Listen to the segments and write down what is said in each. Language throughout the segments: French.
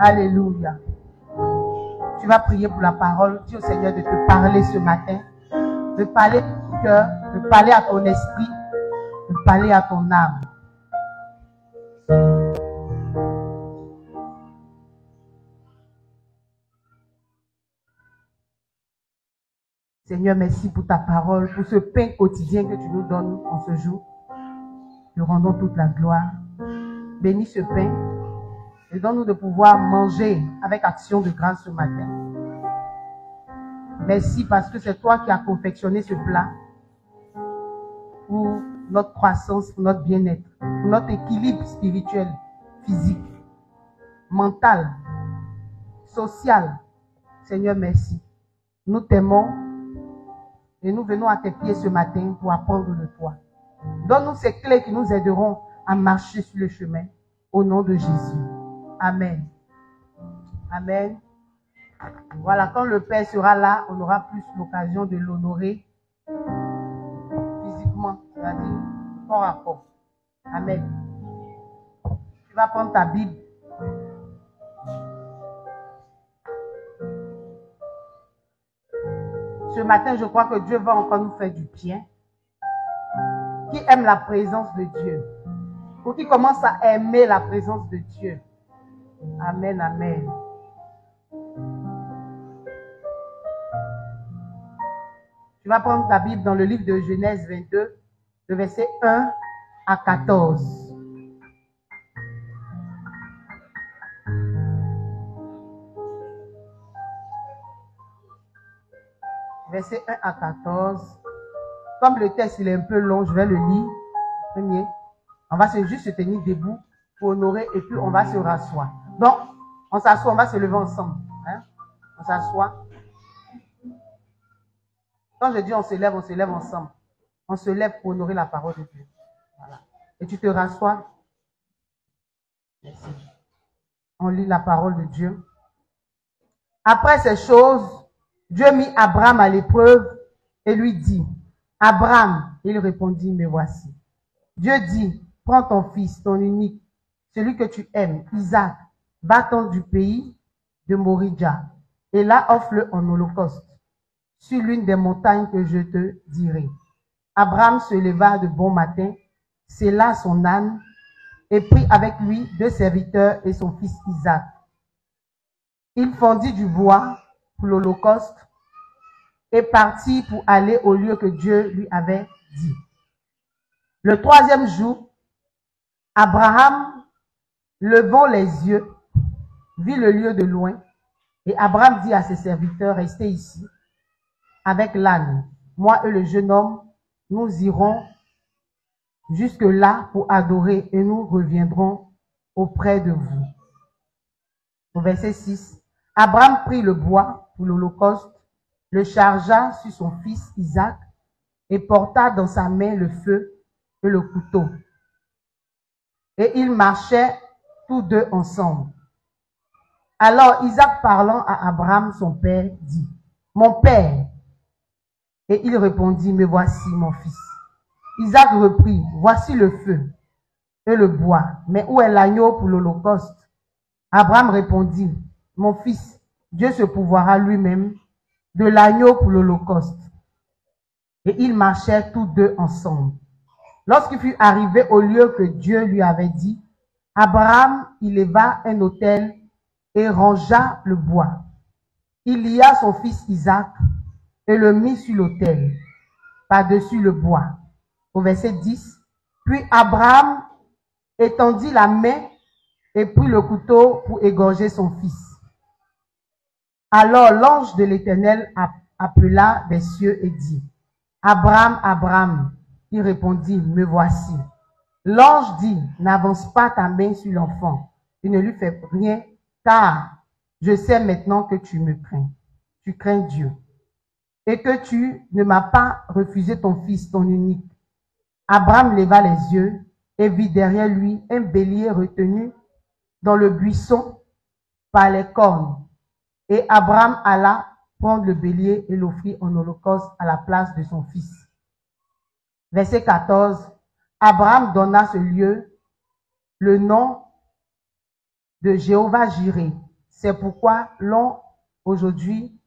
Alléluia. Tu vas prier pour la parole. Dis au Seigneur de te parler ce matin, de parler à ton cœur, de parler à ton esprit, de parler à ton âme. Seigneur, merci pour ta parole, pour ce pain quotidien que tu nous donnes en ce jour. Nous rendons toute la gloire. Bénis ce pain et donne-nous de pouvoir manger avec action de grâce ce matin. Merci parce que c'est toi qui as confectionné ce plat pour notre croissance, pour notre bien-être, pour notre équilibre spirituel, physique, mental, social. Seigneur, merci. Nous t'aimons et nous venons à tes pieds ce matin pour apprendre de toi. Donne-nous ces clés qui nous aideront à marcher sur le chemin. Au nom de Jésus. Amen. Amen. Voilà, quand le Père sera là, on aura plus l'occasion de l'honorer physiquement, c'est-à-dire corps à corps. Amen. Tu vas prendre ta Bible. Ce matin, je crois que Dieu va encore nous faire du bien. Qui aime la présence de Dieu? Ou qui commence à aimer la présence de Dieu? Amen, amen. Tu vas prendre ta Bible dans le livre de Genèse 22, le verset 1 à 14. Verset 1 à 14. Comme le texte il est un peu long, je vais le lire. Premier, on va juste se tenir debout pour honorer et puis on va se rasseoir. Donc, on s'assoit, on va se lever ensemble. Hein? On s'assoit. Quand je dis on se lève ensemble. On se lève pour honorer la parole de Dieu. Voilà. Et tu te rassois. Merci. On lit la parole de Dieu. Après ces choses, Dieu mit Abraham à l'épreuve et lui dit, Abraham, il répondit, me voici. Dieu dit, prends ton fils, ton unique, celui que tu aimes, Isaac, va-t'en du pays de Moridja, et là offre-le en holocauste, sur l'une des montagnes que je te dirai. Abraham se leva de bon matin, sella son âne, et prit avec lui 2 serviteurs et son fils Isaac. Il fendit du bois pour l'holocauste, et partit pour aller au lieu que Dieu lui avait dit. Le 3e jour, Abraham, levant les yeux, vit le lieu de loin, et Abraham dit à ses serviteurs, restez ici, avec l'âne. Moi et le jeune homme, nous irons jusque là pour adorer, et nous reviendrons auprès de vous. Au verset 6, Abraham prit le bois pour l'holocauste, le chargea sur son fils Isaac, et porta dans sa main le feu et le couteau. Et ils marchaient tous deux ensemble. Alors Isaac, parlant à Abraham, son père, dit, mon père. Et il répondit, me voici, mon fils. Isaac reprit, voici le feu et le bois, mais où est l'agneau pour l'holocauste? Abraham répondit, mon fils, Dieu se pourvoira lui-même de l'agneau pour l'holocauste. Et ils marchaient tous deux ensemble. Lorsqu'il fut arrivé au lieu que Dieu lui avait dit, Abraham y leva un autel et rangea le bois. Il lia son fils Isaac et le mit sur l'autel, par-dessus le bois. Au verset 10, puis Abraham étendit la main et prit le couteau pour égorger son fils. Alors l'ange de l'Éternel appela des cieux et dit, Abraham, Abraham. Il répondit, me voici. L'ange dit, n'avance pas ta main sur l'enfant et ne lui fais rien, car je sais maintenant que tu me crains. Tu crains Dieu. Et que tu ne m'as pas refusé ton fils, ton unique. Abraham leva les yeux et vit derrière lui un bélier retenu dans le buisson par les cornes. Et Abraham alla prendre le bélier et l'offrit en holocauste à la place de son fils. Verset 14. Abraham donna ce lieu le nom de Jéhovah Jireh, C'est pourquoi l'on, aujourd'hui,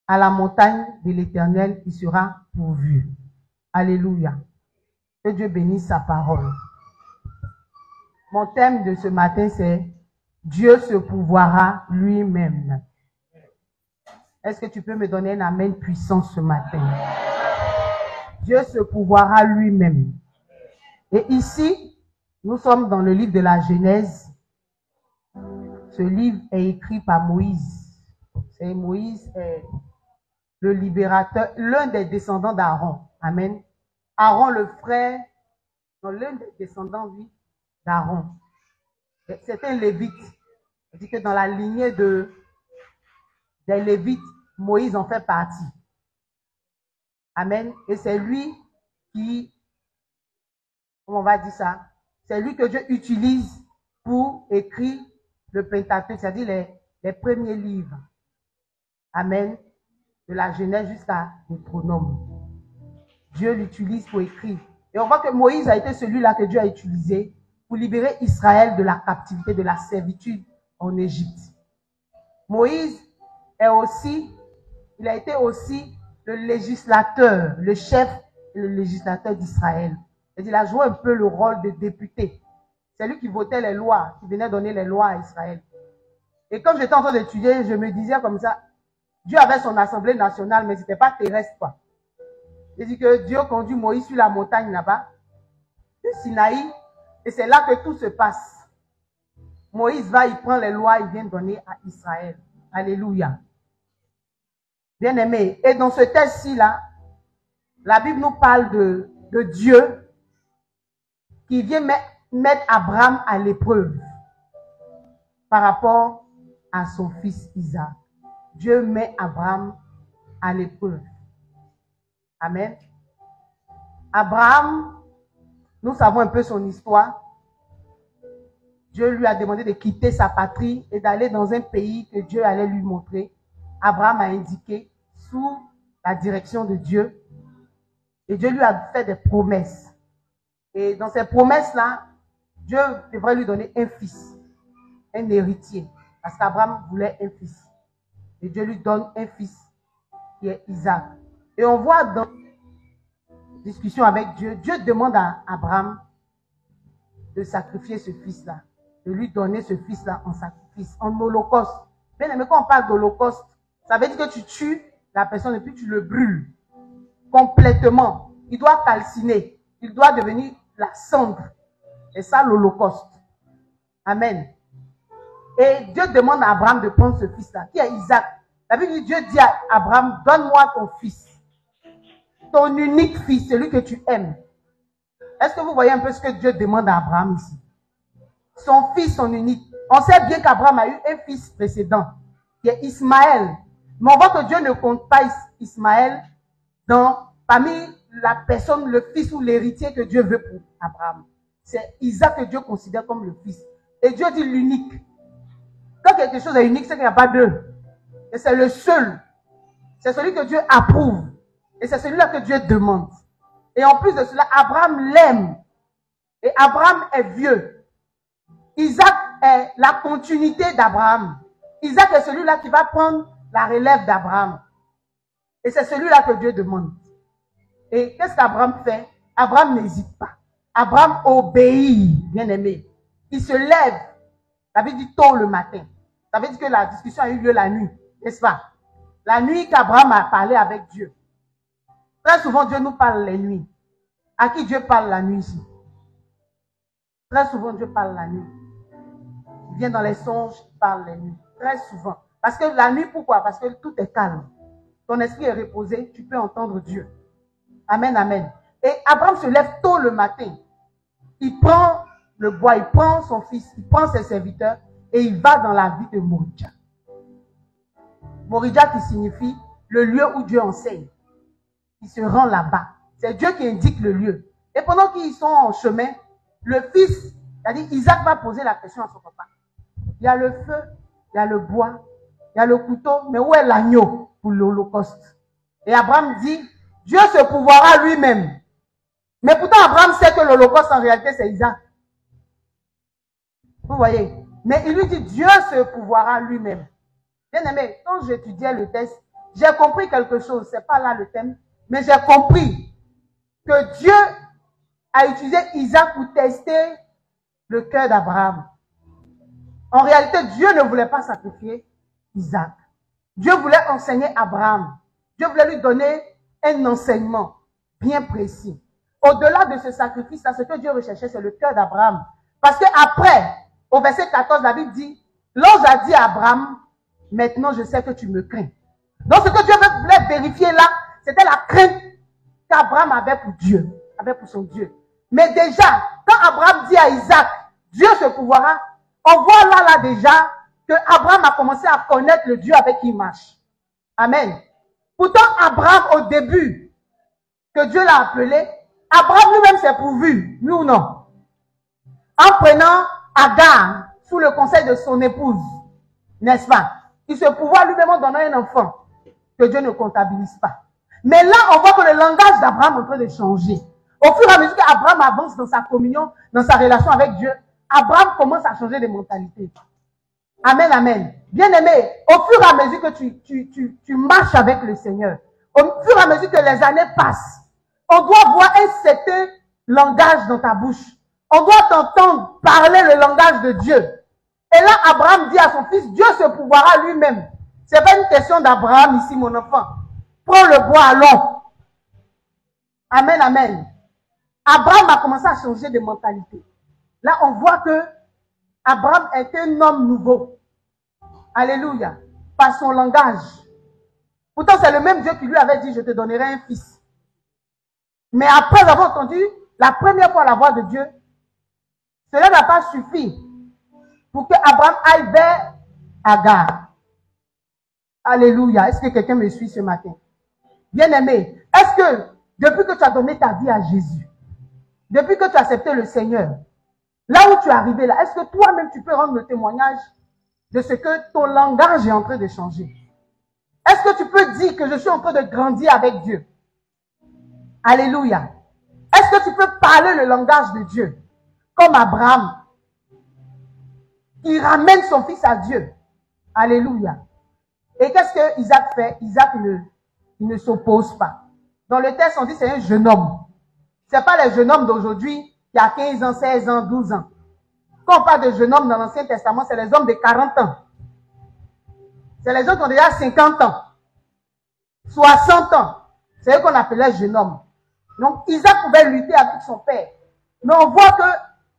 à la montagne de l'Éternel, il sera pourvu. Alléluia. Que Dieu bénisse sa parole. Mon thème de ce matin, c'est Dieu se pourvoira lui-même. Est-ce que tu peux me donner un amen puissant ce matin? Dieu se pourvoira lui-même. Et ici, nous sommes dans le livre de la Genèse. Ce livre est écrit par Moïse. C'est Moïse est le libérateur, l'un des descendants d'Aaron. Amen. Aaron, le frère, l'un des descendants, oui, d'Aaron. C'est un lévite. C'est-à-dire que dans la lignée des lévites, Moïse en fait partie. Amen. Et c'est lui qui, comment on va dire ça, c'est lui que Dieu utilise pour écrire le Pentateuque, c'est-à-dire les premiers livres. Amen. De la Genèse jusqu'à Deutéronome. Dieu l'utilise pour écrire. Et on voit que Moïse a été celui-là que Dieu a utilisé pour libérer Israël de la captivité, de la servitude en Égypte. Moïse est aussi, il a été aussi le législateur, le chef et le législateur d'Israël. Il a joué un peu le rôle de député. C'est lui qui votait les lois, qui venait donner les lois à Israël. Et comme j'étais en train d'étudier, je me disais comme ça, Dieu avait son assemblée nationale, mais ce n'était pas terrestre, quoi. Il dit que Dieu conduit Moïse sur la montagne là-bas, de Sinaï, et c'est là que tout se passe. Moïse va, il prend les lois, il vient donner à Israël. Alléluia. Bien-aimé, et dans ce texte-ci là, la Bible nous parle de Dieu qui vient mettre Abraham à l'épreuve par rapport à son fils Isaac. Dieu met Abraham à l'épreuve. Amen. Abraham, nous savons un peu son histoire. Dieu lui a demandé de quitter sa patrie et d'aller dans un pays que Dieu allait lui montrer. Abraham a indiqué sous la direction de Dieu. Et Dieu lui a fait des promesses. Et dans ces promesses-là, Dieu devrait lui donner un fils, un héritier. Parce qu'Abraham voulait un fils. Et Dieu lui donne un fils qui est Isaac. Et on voit dans la discussion avec Dieu, Dieu demande à Abraham de sacrifier ce fils-là, de lui donner ce fils-là en sacrifice, en holocauste. Bien aimé, quand on parle d'holocauste, ça veut dire que tu tues la personne et puis tu le brûles complètement. Il doit calciner, il doit devenir la cendre. C'est ça l'holocauste. Amen. Et Dieu demande à Abraham de prendre ce fils-là, qui est Isaac. La Bible dit, Dieu dit à Abraham, donne-moi ton fils, ton unique fils, celui que tu aimes. Est-ce que vous voyez un peu ce que Dieu demande à Abraham ici? Son fils, son unique. On sait bien qu'Abraham a eu un fils précédent, qui est Ismaël. Mais on voit que Dieu ne compte pas Ismaël parmi la personne, le fils ou l'héritier que Dieu veut pour Abraham. C'est Isaac que Dieu considère comme le fils. Et Dieu dit l'unique. Quand quelque chose est unique, c'est qu'il n'y a pas deux. Et c'est le seul. C'est celui que Dieu approuve. Et c'est celui-là que Dieu demande. Et en plus de cela, Abraham l'aime. Et Abraham est vieux. Isaac est la continuité d'Abraham. Isaac est celui-là qui va prendre la relève d'Abraham. Et c'est celui-là que Dieu demande. Et qu'est-ce qu'Abraham fait? Abraham n'hésite pas. Abraham obéit, bien aimé. Il se lève. Ça veut dire tôt le matin. Ça veut dire que la discussion a eu lieu la nuit, n'est-ce pas? La nuit qu'Abraham a parlé avec Dieu. Très souvent, Dieu nous parle les nuits. À qui Dieu parle la nuit ici? Très souvent, Dieu parle la nuit. Il vient dans les songes, il parle les nuits. Très souvent. Parce que la nuit, pourquoi? Parce que tout est calme. Ton esprit est reposé, tu peux entendre Dieu. Amen, amen. Et Abraham se lève tôt le matin. Il prend le bois, il prend son fils, il prend ses serviteurs et il va dans la ville de Moridja. Moridja qui signifie le lieu où Dieu enseigne. Il se rend là-bas. C'est Dieu qui indique le lieu. Et pendant qu'ils sont en chemin, le fils, c'est-à-dire Isaac va poser la question à son papa. Il y a le feu, il y a le bois, il y a le couteau, mais où est l'agneau pour l'holocauste? Et Abraham dit, Dieu se pourvoira lui-même. Mais pourtant, Abraham sait que l'holocauste, en réalité, c'est Isaac. Vous voyez, Mais il lui dit, Dieu se pourvoira lui-même. Bien aimé, quand j'étudiais le texte, j'ai compris quelque chose. Ce n'est pas là le thème. Mais j'ai compris que Dieu a utilisé Isaac pour tester le cœur d'Abraham. En réalité, Dieu ne voulait pas sacrifier Isaac. Dieu voulait enseigner Abraham. Dieu voulait lui donner un enseignement bien précis. Au-delà de ce sacrifice-là, ce que Dieu recherchait, c'est le cœur d'Abraham. Parce qu'après, au verset 14, la Bible dit, l'ange a dit à Abraham, maintenant je sais que tu me crains. Donc ce que Dieu voulait vérifier là, c'était la crainte qu'Abraham avait pour Dieu, avait pour son Dieu. Mais déjà, quand Abraham dit à Isaac, Dieu se pourvoira, on voit là déjà que Abraham a commencé à connaître le Dieu avec qui il marche. Amen. Pourtant, Abraham, au début, que Dieu l'a appelé, Abraham lui-même s'est pourvu, oui ou non? En prenant Agar sous le conseil de son épouse, n'est-ce pas? Il se pourvoit lui-même en donnant un enfant que Dieu ne comptabilise pas. Mais là, on voit que le langage d'Abraham est en train de changer. Au fur et à mesure qu'Abraham avance dans sa communion, dans sa relation avec Dieu, Abraham commence à changer de mentalité. Amen, amen. Bien aimé, au fur et à mesure que tu marches avec le Seigneur, au fur et à mesure que les années passent, on doit voir un certain langage dans ta bouche. On doit t'entendre parler le langage de Dieu. Et là, Abraham dit à son fils, Dieu se pourvoira lui-même. Ce n'est pas une question d'Abraham ici, mon enfant. Prends le bois, allons. Amen, amen. Abraham a commencé à changer de mentalité. Là, on voit que Abraham est un homme nouveau. Alléluia. Par son langage. Pourtant, c'est le même Dieu qui lui avait dit, je te donnerai un fils. Mais après avoir entendu la première fois la voix de Dieu, cela n'a pas suffi pour que Abraham aille vers Agar. Alléluia. Est-ce que quelqu'un me suit ce matin? Bien-aimé, est-ce que depuis que tu as donné ta vie à Jésus, depuis que tu as accepté le Seigneur, là où tu es arrivé là, est-ce que toi-même tu peux rendre le témoignage de ce que ton langage est en train de changer? Est-ce que tu peux dire que je suis en train de grandir avec Dieu? Alléluia. Est-ce que tu peux parler le langage de Dieu? Comme Abraham, qui ramène son fils à Dieu. Alléluia. Et qu'est-ce que Isaac fait? Isaac ne s'oppose pas. Dans le texte, on dit c'est un jeune homme. Ce n'est pas les jeunes hommes d'aujourd'hui qui a 15 ans, 16 ans, 12 ans. Quand on parle de jeunes hommes dans l'Ancien Testament, c'est les hommes de 40 ans. C'est les gens qui ont déjà 50 ans, 60 ans. C'est eux qu'on appelait jeunes hommes. Donc Isaac pouvait lutter avec son père. Mais on voit que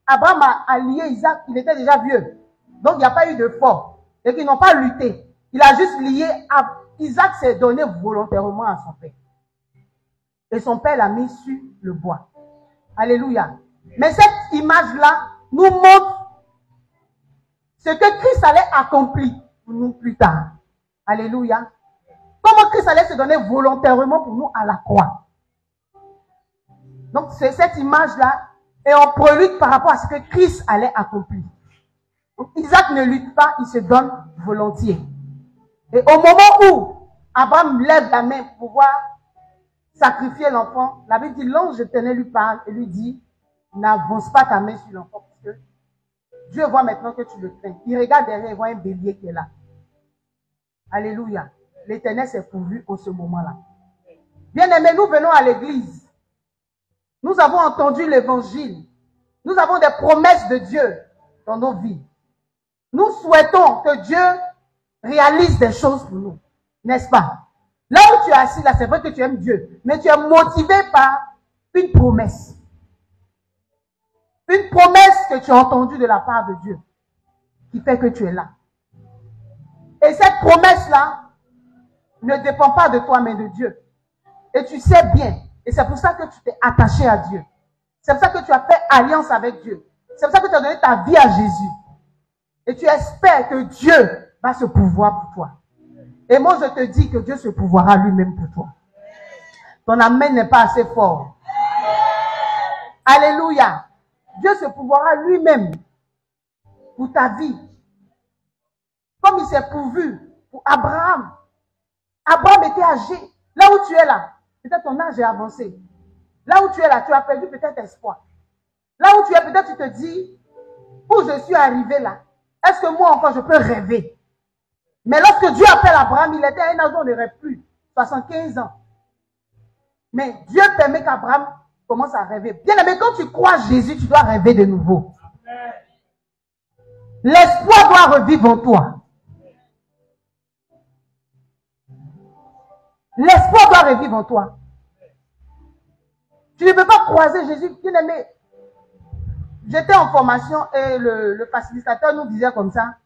Abraham a lié Isaac, il était déjà vieux. Donc il n'y a pas eu de fort. Et qu'ils n'ont pas lutté. Il a juste lié, Isaac s'est donné volontairement à son père. Et son père l'a mis sur le bois. Alléluia. Mais cette image-là nous montre ce que Christ allait accomplir pour nous plus tard. Alléluia. Comment Christ allait se donner volontairement pour nous à la croix. Donc c'est cette image-là et on prélude par rapport à ce que Christ allait accomplir. Donc, Isaac ne lutte pas, il se donne volontiers. Et au moment où Abraham lève la main pour pouvoir sacrifier l'enfant, la Bible dit, l'ange éternel lui parle et lui dit, n'avance pas ta main sur l'enfant parce que Dieu voit maintenant que tu le crains. Il regarde derrière, il voit un bélier qui est là. Alléluia. L'Éternel s'est pourvu en ce moment-là. Bien aimés, nous venons à l'église. Nous avons entendu l'évangile. Nous avons des promesses de Dieu dans nos vies. Nous souhaitons que Dieu réalise des choses pour nous. N'est-ce pas? Là où tu es assis, là, c'est vrai que tu aimes Dieu. Mais tu es motivé par une promesse. Une promesse que tu as entendue de la part de Dieu. Qui fait que tu es là. Et cette promesse-là ne dépend pas de toi, mais de Dieu. Et tu sais bien. Et c'est pour ça que tu t'es attaché à Dieu. C'est pour ça que tu as fait alliance avec Dieu. C'est pour ça que tu as donné ta vie à Jésus. Et tu espères que Dieu va se pourvoir pour toi. Et moi, je te dis que Dieu se pourvoira lui-même pour toi. Ton amen n'est pas assez fort. Alléluia. Dieu se pourvoira lui-même pour ta vie. Comme il s'est pourvu pour Abraham. Abraham était âgé. Là où tu es là, peut-être ton âge est avancé. Là où tu es là, tu as perdu peut-être espoir. Là où tu es, peut-être tu te dis, où je suis arrivé là, Est-ce que moi encore je peux rêver? Mais lorsque Dieu appelle Abraham, il était à un âge où on ne rêve plus, 75 ans. Mais Dieu permet qu'Abraham commence à rêver. Bien aimé, quand tu crois Jésus, tu dois rêver de nouveau. L'espoir doit revivre en toi. L'espoir doit revivre en toi. Tu ne peux pas croiser Jésus. Bien aimé, j'étais en formation et le facilitateur nous disait comme ça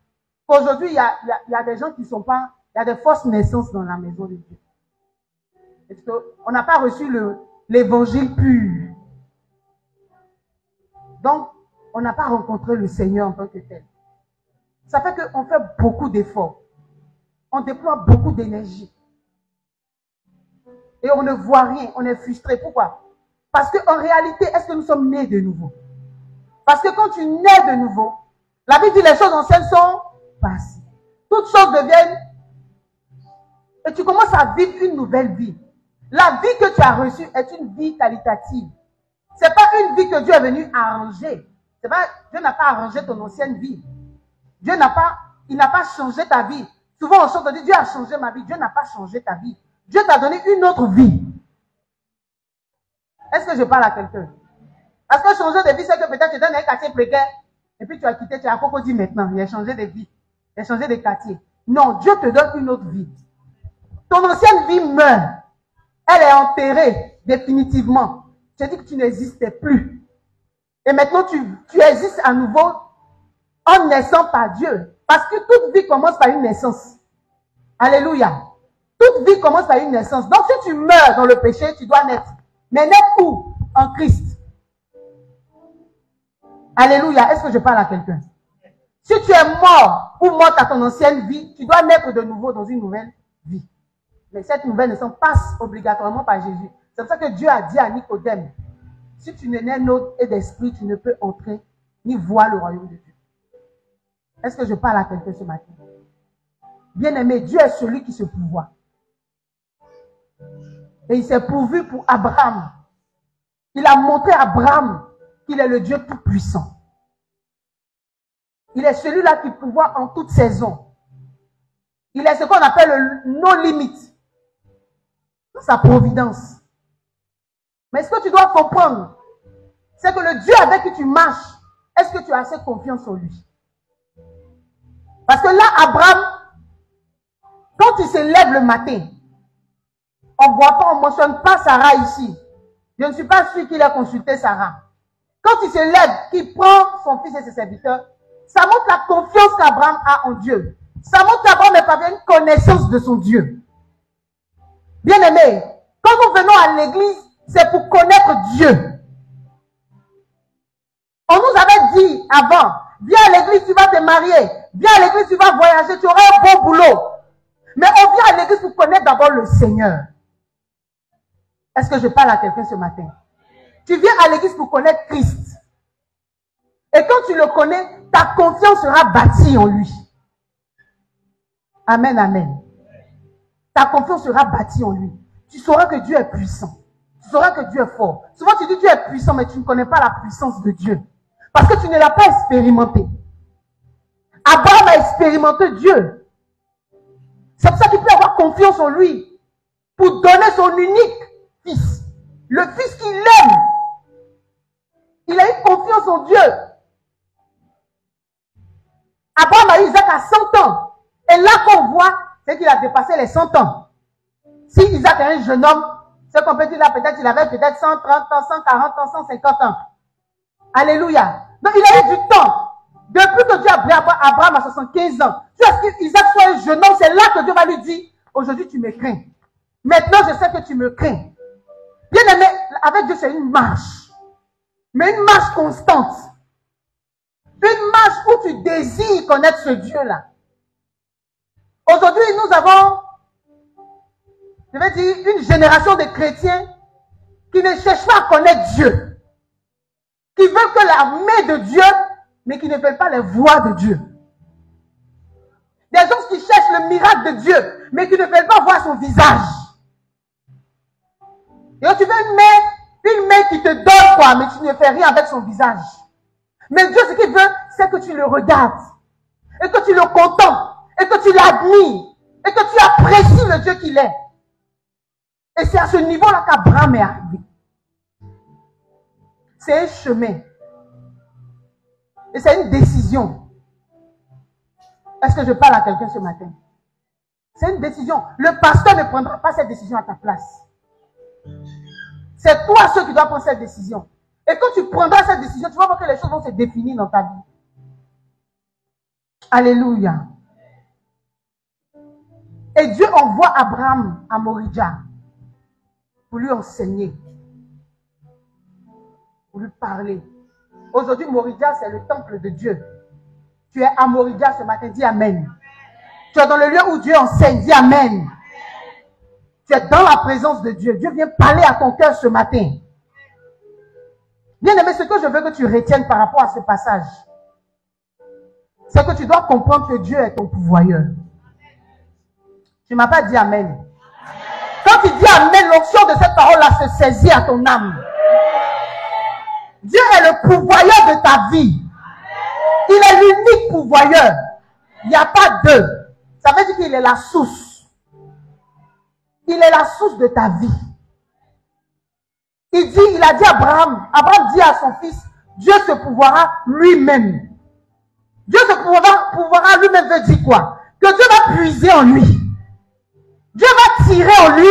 qu'aujourd'hui, il y a des gens qui ne sont pas, il y a des fausses naissances dans la maison de Dieu. Parce qu'on n'a pas reçu l'évangile pur. Donc, on n'a pas rencontré le Seigneur en tant que tel. Ça fait qu'on fait beaucoup d'efforts. On déploie beaucoup d'énergie. Et on ne voit rien, on est frustré. Pourquoi? Parce qu'en réalité, est-ce que nous sommes nés de nouveau? Parce que quand tu nais de nouveau, la Bible dit les choses anciennes sont passées. Toutes choses deviennent... Et tu commences à vivre une nouvelle vie. La vie que tu as reçue est une vie qualitative. Ce n'est pas une vie que Dieu est venu arranger. Dieu n'a pas arrangé ton ancienne vie. Il n'a pas changé ta vie. Souvent on chante, on dit Dieu a changé ma vie. Dieu n'a pas changé ta vie. Dieu t'a donné une autre vie. Est-ce que je parle à quelqu'un? Parce que changer de vie, c'est que peut-être tu es dans un quartier précaire et puis tu as quitté, tu as encore dit maintenant, il a changé de vie, il a changé de quartier. Non, Dieu te donne une autre vie. Ton ancienne vie meurt. Elle est enterrée définitivement. Tu dis que tu n'existais plus. Et maintenant, tu existes à nouveau en naissant par Dieu. Parce que toute vie commence par une naissance. Alléluia. Toute vie commence par une naissance. Donc, si tu meurs dans le péché, tu dois naître. Mais naître où? En Christ. Alléluia. Est-ce que je parle à quelqu'un? Si tu es mort ou morte à ton ancienne vie, tu dois naître de nouveau dans une nouvelle vie. Mais cette nouvelle naissance passe obligatoirement par Jésus. C'est pour ça que Dieu a dit à Nicodème, si tu n'es né d'eau et d'esprit, tu ne peux entrer ni voir le royaume de Dieu. Est-ce que je parle à quelqu'un ce matin? Bien-aimé, Dieu est celui qui se pourvoit. Et il s'est pourvu pour Abraham. Il a montré à Abraham qu'il est le Dieu tout-puissant. Il est celui-là qui pourvoit en toute saison. Il est ce qu'on appelle le no-limit. Sa providence. Mais ce que tu dois comprendre, c'est que le Dieu avec qui tu marches, est-ce que tu as assez confiance en lui? Parce que là, Abraham, quand il se lève le matin, on ne voit pas, on ne mentionne pas Sarah ici. Je ne suis pas sûr qu'il ait consulté Sarah. Quand il se lève, qu'il prend son fils et ses serviteurs, ça montre la confiance qu'Abraham a en Dieu. Ça montre qu'Abraham n'est pas une connaissance de son Dieu. Bien aimé, quand nous venons à l'église, c'est pour connaître Dieu. On nous avait dit avant, viens à l'église, tu vas te marier. Viens à l'église, tu vas voyager, tu auras un bon boulot. Mais on vient à l'église pour connaître d'abord le Seigneur. Est-ce que je parle à quelqu'un ce matin? Tu viens à l'église pour connaître Christ. Et quand tu le connais, ta confiance sera bâtie en lui. Amen, amen. Ta confiance sera bâtie en lui. Tu sauras que Dieu est puissant. Tu sauras que Dieu est fort. Souvent tu dis Dieu est puissant, mais tu ne connais pas la puissance de Dieu. Parce que tu ne l'as pas expérimenté. Abraham a expérimenté Dieu. C'est pour ça qu'il peut avoir confiance en lui. Pour donner son unique fils. Le fils qu'il aime. Il a eu confiance en Dieu. Abraham a eu Isaac à 100 ans. Et là qu'on voit, c'est qu'il a dépassé les 100 ans. Si Isaac est un jeune homme, c'est qu'on peut dire là, peut-être il avait peut-être 130 ans, 140 ans, 150 ans. Alléluia. Donc il a eu du temps. Depuis que Dieu a pris Abraham à 75 ans, jusqu'à ce qu'Isaac soit un jeune homme, c'est là que Dieu va lui dire, aujourd'hui tu me crains. Maintenant je sais que tu me crains. Bien aimé, avec Dieu c'est une marche. Mais une marche constante. Une marche où tu désires connaître ce Dieu-là. Aujourd'hui, nous avons, je vais dire, une génération de chrétiens qui ne cherchent pas à connaître Dieu. Qui veulent que la main de Dieu, mais qui ne veulent pas les voix de Dieu. Des gens qui cherchent le miracle de Dieu, mais qui ne veulent pas voir son visage. Et tu veux une main qui te donne quoi, mais tu ne fais rien avec son visage. Mais Dieu, ce qu'il veut, c'est que tu le regardes. et que tu le contemples, et que tu l'admires, et que tu apprécies le Dieu qu'il est. Et c'est à ce niveau-là qu'Abraham est arrivé. C'est un chemin. Et c'est une décision. Est-ce que je parle à quelqu'un ce matin? C'est une décision. Le pasteur ne prendra pas cette décision à ta place. C'est toi ceux qui dois prendre cette décision. Et quand tu prendras cette décision, tu vas voir que les choses vont se définir dans ta vie. Alléluia. Et Dieu envoie Abraham à Moridja pour lui enseigner, pour lui parler. Aujourd'hui, Moridja, c'est le temple de Dieu. Tu es à Moridja ce matin, dis Amen. Tu es dans le lieu où Dieu enseigne, dis Amen. Tu es dans la présence de Dieu. Dieu vient parler à ton cœur ce matin. Bien aimé, ce que je veux que tu retiennes par rapport à ce passage, c'est que tu dois comprendre que Dieu est ton pourvoyeur. Tu ne m'as pas dit Amen. Quand tu dis Amen, l'onction de cette parole-là se saisit à ton âme. Dieu est le pourvoyeur de ta vie. Il est l'unique pourvoyeur. Il n'y a pas deux. Ça veut dire qu'il est la source. Il est la source de ta vie. Il a dit à Abraham dit à son fils, Dieu se pourvoira lui-même. Dieu se pourvoira lui-même veut dire quoi? Que Dieu va puiser en lui. Dieu va tirer en lui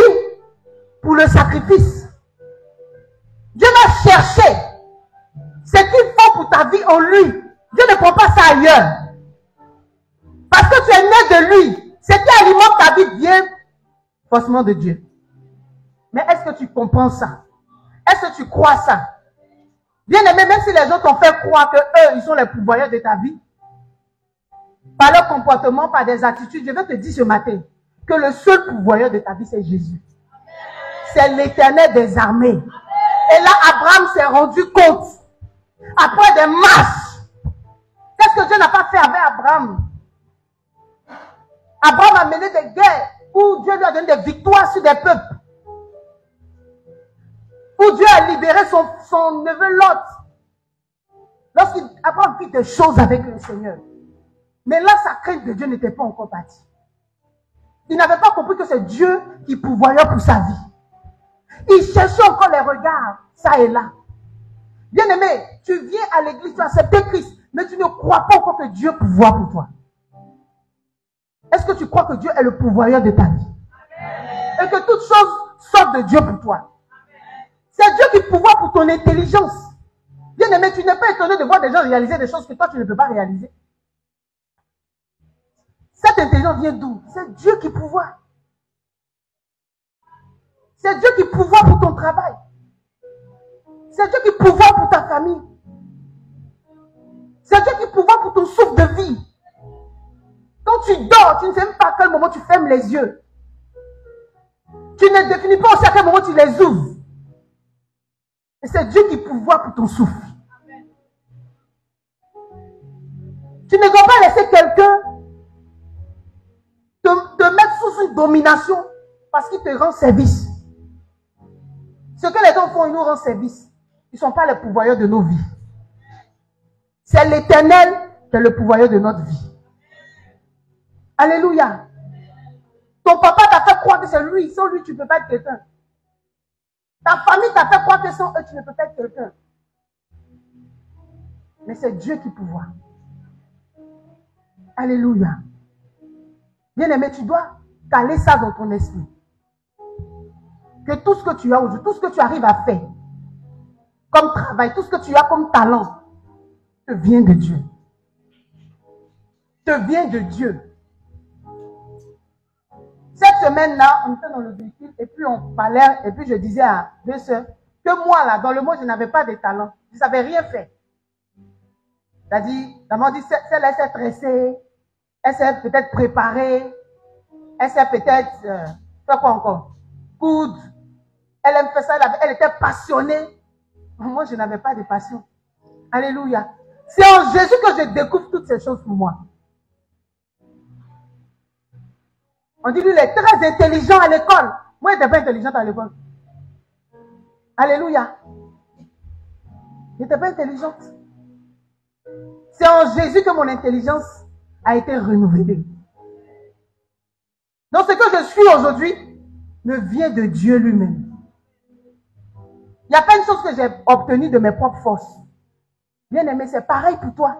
pour le sacrifice. Dieu va chercher ce qu'il faut pour ta vie en lui. Dieu ne prend pas ça ailleurs. Parce que tu es né de lui. Ce qui alimente ta vie vient forcément de Dieu. Mais est-ce que tu comprends ça? Est-ce que tu crois ça? Bien aimé, même si les autres t'ont fait croire que eux, ils sont les pourvoyeurs de ta vie, par leur comportement, par des attitudes, je veux te dire ce matin que le seul pourvoyeur de ta vie, c'est Jésus. C'est l'Éternel des armées. Et là, Abraham s'est rendu compte, après des marches, qu'est-ce que Dieu n'a pas fait avec Abraham? Abraham a mené des guerres où Dieu lui a donné des victoires sur des peuples. Où Dieu a libéré son neveu Lot. Lorsqu'Abraham fit des choses avec le Seigneur. Mais là, sa crainte de Dieu n'était pas encore partie. Il n'avait pas compris que c'est Dieu qui pourvoyait pour sa vie. Il cherchait encore les regards, ça et là. Bien aimé, tu viens à l'église, tu as accepté Christ, mais tu ne crois pas encore que Dieu pourvoit pour toi. Est-ce que tu crois que Dieu est le pourvoyeur de ta vie? Et que toute chose sort de Dieu pour toi? C'est Dieu qui pourvoit pour ton intelligence. Bien aimé, tu n'es pas étonné de voir des gens réaliser des choses que toi tu ne peux pas réaliser. Cette intelligence vient d'où? C'est Dieu qui pourvoit. C'est Dieu qui pourvoit pour ton travail. C'est Dieu qui pourvoit pour ta famille. C'est Dieu qui pourvoit pour ton souffle de vie. Quand tu dors, tu ne sais même pas à quel moment tu fermes les yeux. Tu ne définis pas aussi à quel moment tu les ouvres. Et c'est Dieu qui pourvoit pour ton souffle. Tu ne dois pas laisser quelqu'un te mettre sous une domination parce qu'il te rend service. Ce que les gens font, ils nous rendent service. Ils ne sont pas les pourvoyeurs de nos vies. C'est l'Éternel qui est le pourvoyeur de notre vie. Alléluia. Ton papa t'a fait croire que c'est lui. Sans lui, tu ne peux pas être quelqu'un. Ta famille t'a fait croire que sans eux, tu ne peux pas être quelqu'un. Mais c'est Dieu qui pourvoit. Alléluia. Bien-aimé, tu dois caler ça dans ton esprit. Que tout ce que tu as aujourd'hui, tout ce que tu arrives à faire, comme travail, tout ce que tu as comme talent, te vient de Dieu. Te vient de Dieu. Cette semaine-là, on était dans le véhicule et puis on parlait, et puis je disais à deux sœurs que moi, là, dans le monde, je n'avais pas de talent. Je ne savais rien faire. C'est-à-dire, la maman dit, celle-là, elle s'est tressée, elle s'est peut-être préparée, elle s'est peut-être, fait quoi encore? Coudre. Elle aime faire ça, elle était passionnée. Moi, je n'avais pas de passion. Alléluia. C'est en Jésus que je découvre toutes ces choses pour moi. On dit, lui, il est très intelligent à l'école. Moi, je n'étais pas intelligente à l'école. Alléluia. Je n'étais pas intelligente. C'est en Jésus que mon intelligence a été renouvelé. Donc ce que je suis aujourd'hui me vient de Dieu lui-même. Il n'y a pas une chose que j'ai obtenue de mes propres forces. Bien-aimé, c'est pareil pour toi.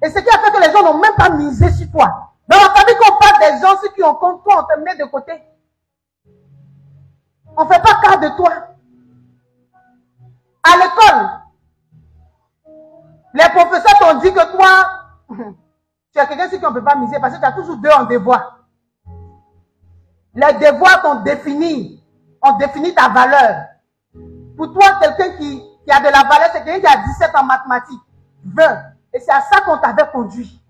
Et ce qui a fait que les gens n'ont même pas misé sur toi. Dans la famille qu'on parle des gens, ceux qui ont compte toi, on te met de côté. On ne fait pas cas de toi. À l'école, les professeurs t'ont dit que toi, tu es quelqu'un sur qui on ne peut pas miser parce que tu as toujours 2 en devoir. Les devoirs t'ont défini. On définit ta valeur. Pour toi, quelqu'un qui a de la valeur, c'est quelqu'un qui a 17 en mathématiques, 20. Et c'est à ça qu'on t'avait conduit.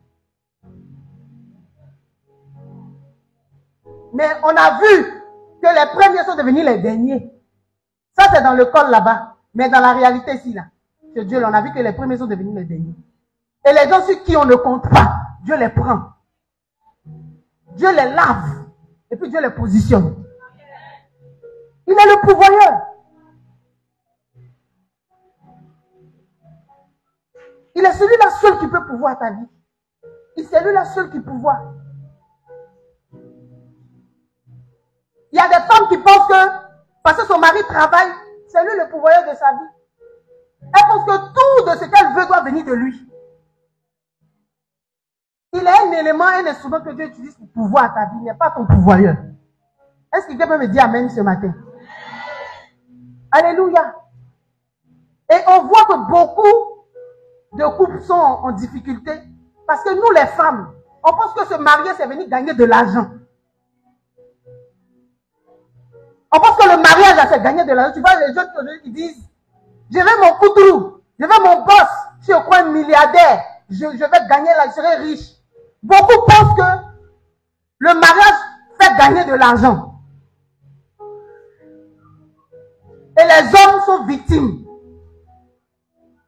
Mais on a vu que les premiers sont devenus les derniers. Ça, c'est dans le col là-bas. Mais dans la réalité ici, là, c'est Dieu, on a vu que les premiers sont devenus les derniers. Et les gens sur qui on ne compte pas, Dieu les prend. Dieu les lave. Et puis Dieu les positionne. Il est le pourvoyeur. Il est celui-là seul qui peut pouvoir ta vie. Il est celui-là seul qui pourvoit. Il y a des femmes qui pensent que, parce que son mari travaille, c'est lui le pourvoyeur de sa vie. Elle pense que tout de ce qu'elle veut doit venir de lui. Il est un élément, un instrument que Dieu utilise pour pouvoir ta vie. Il n'est pas ton pourvoyeur. Est-ce que quelqu'un peut me dire amen ce matin? Alléluia. Et on voit que beaucoup de couples sont en difficulté parce que nous les femmes, on pense que se marier c'est venir gagner de l'argent. On pense que le mariage c'est gagner de l'argent. Tu vois les gens qui disent je veux mon couteau, je veux mon boss, je suis au coin milliardaire, je vais gagner là, je serai riche. Beaucoup pensent que le mariage fait gagner de l'argent. Et les hommes sont victimes.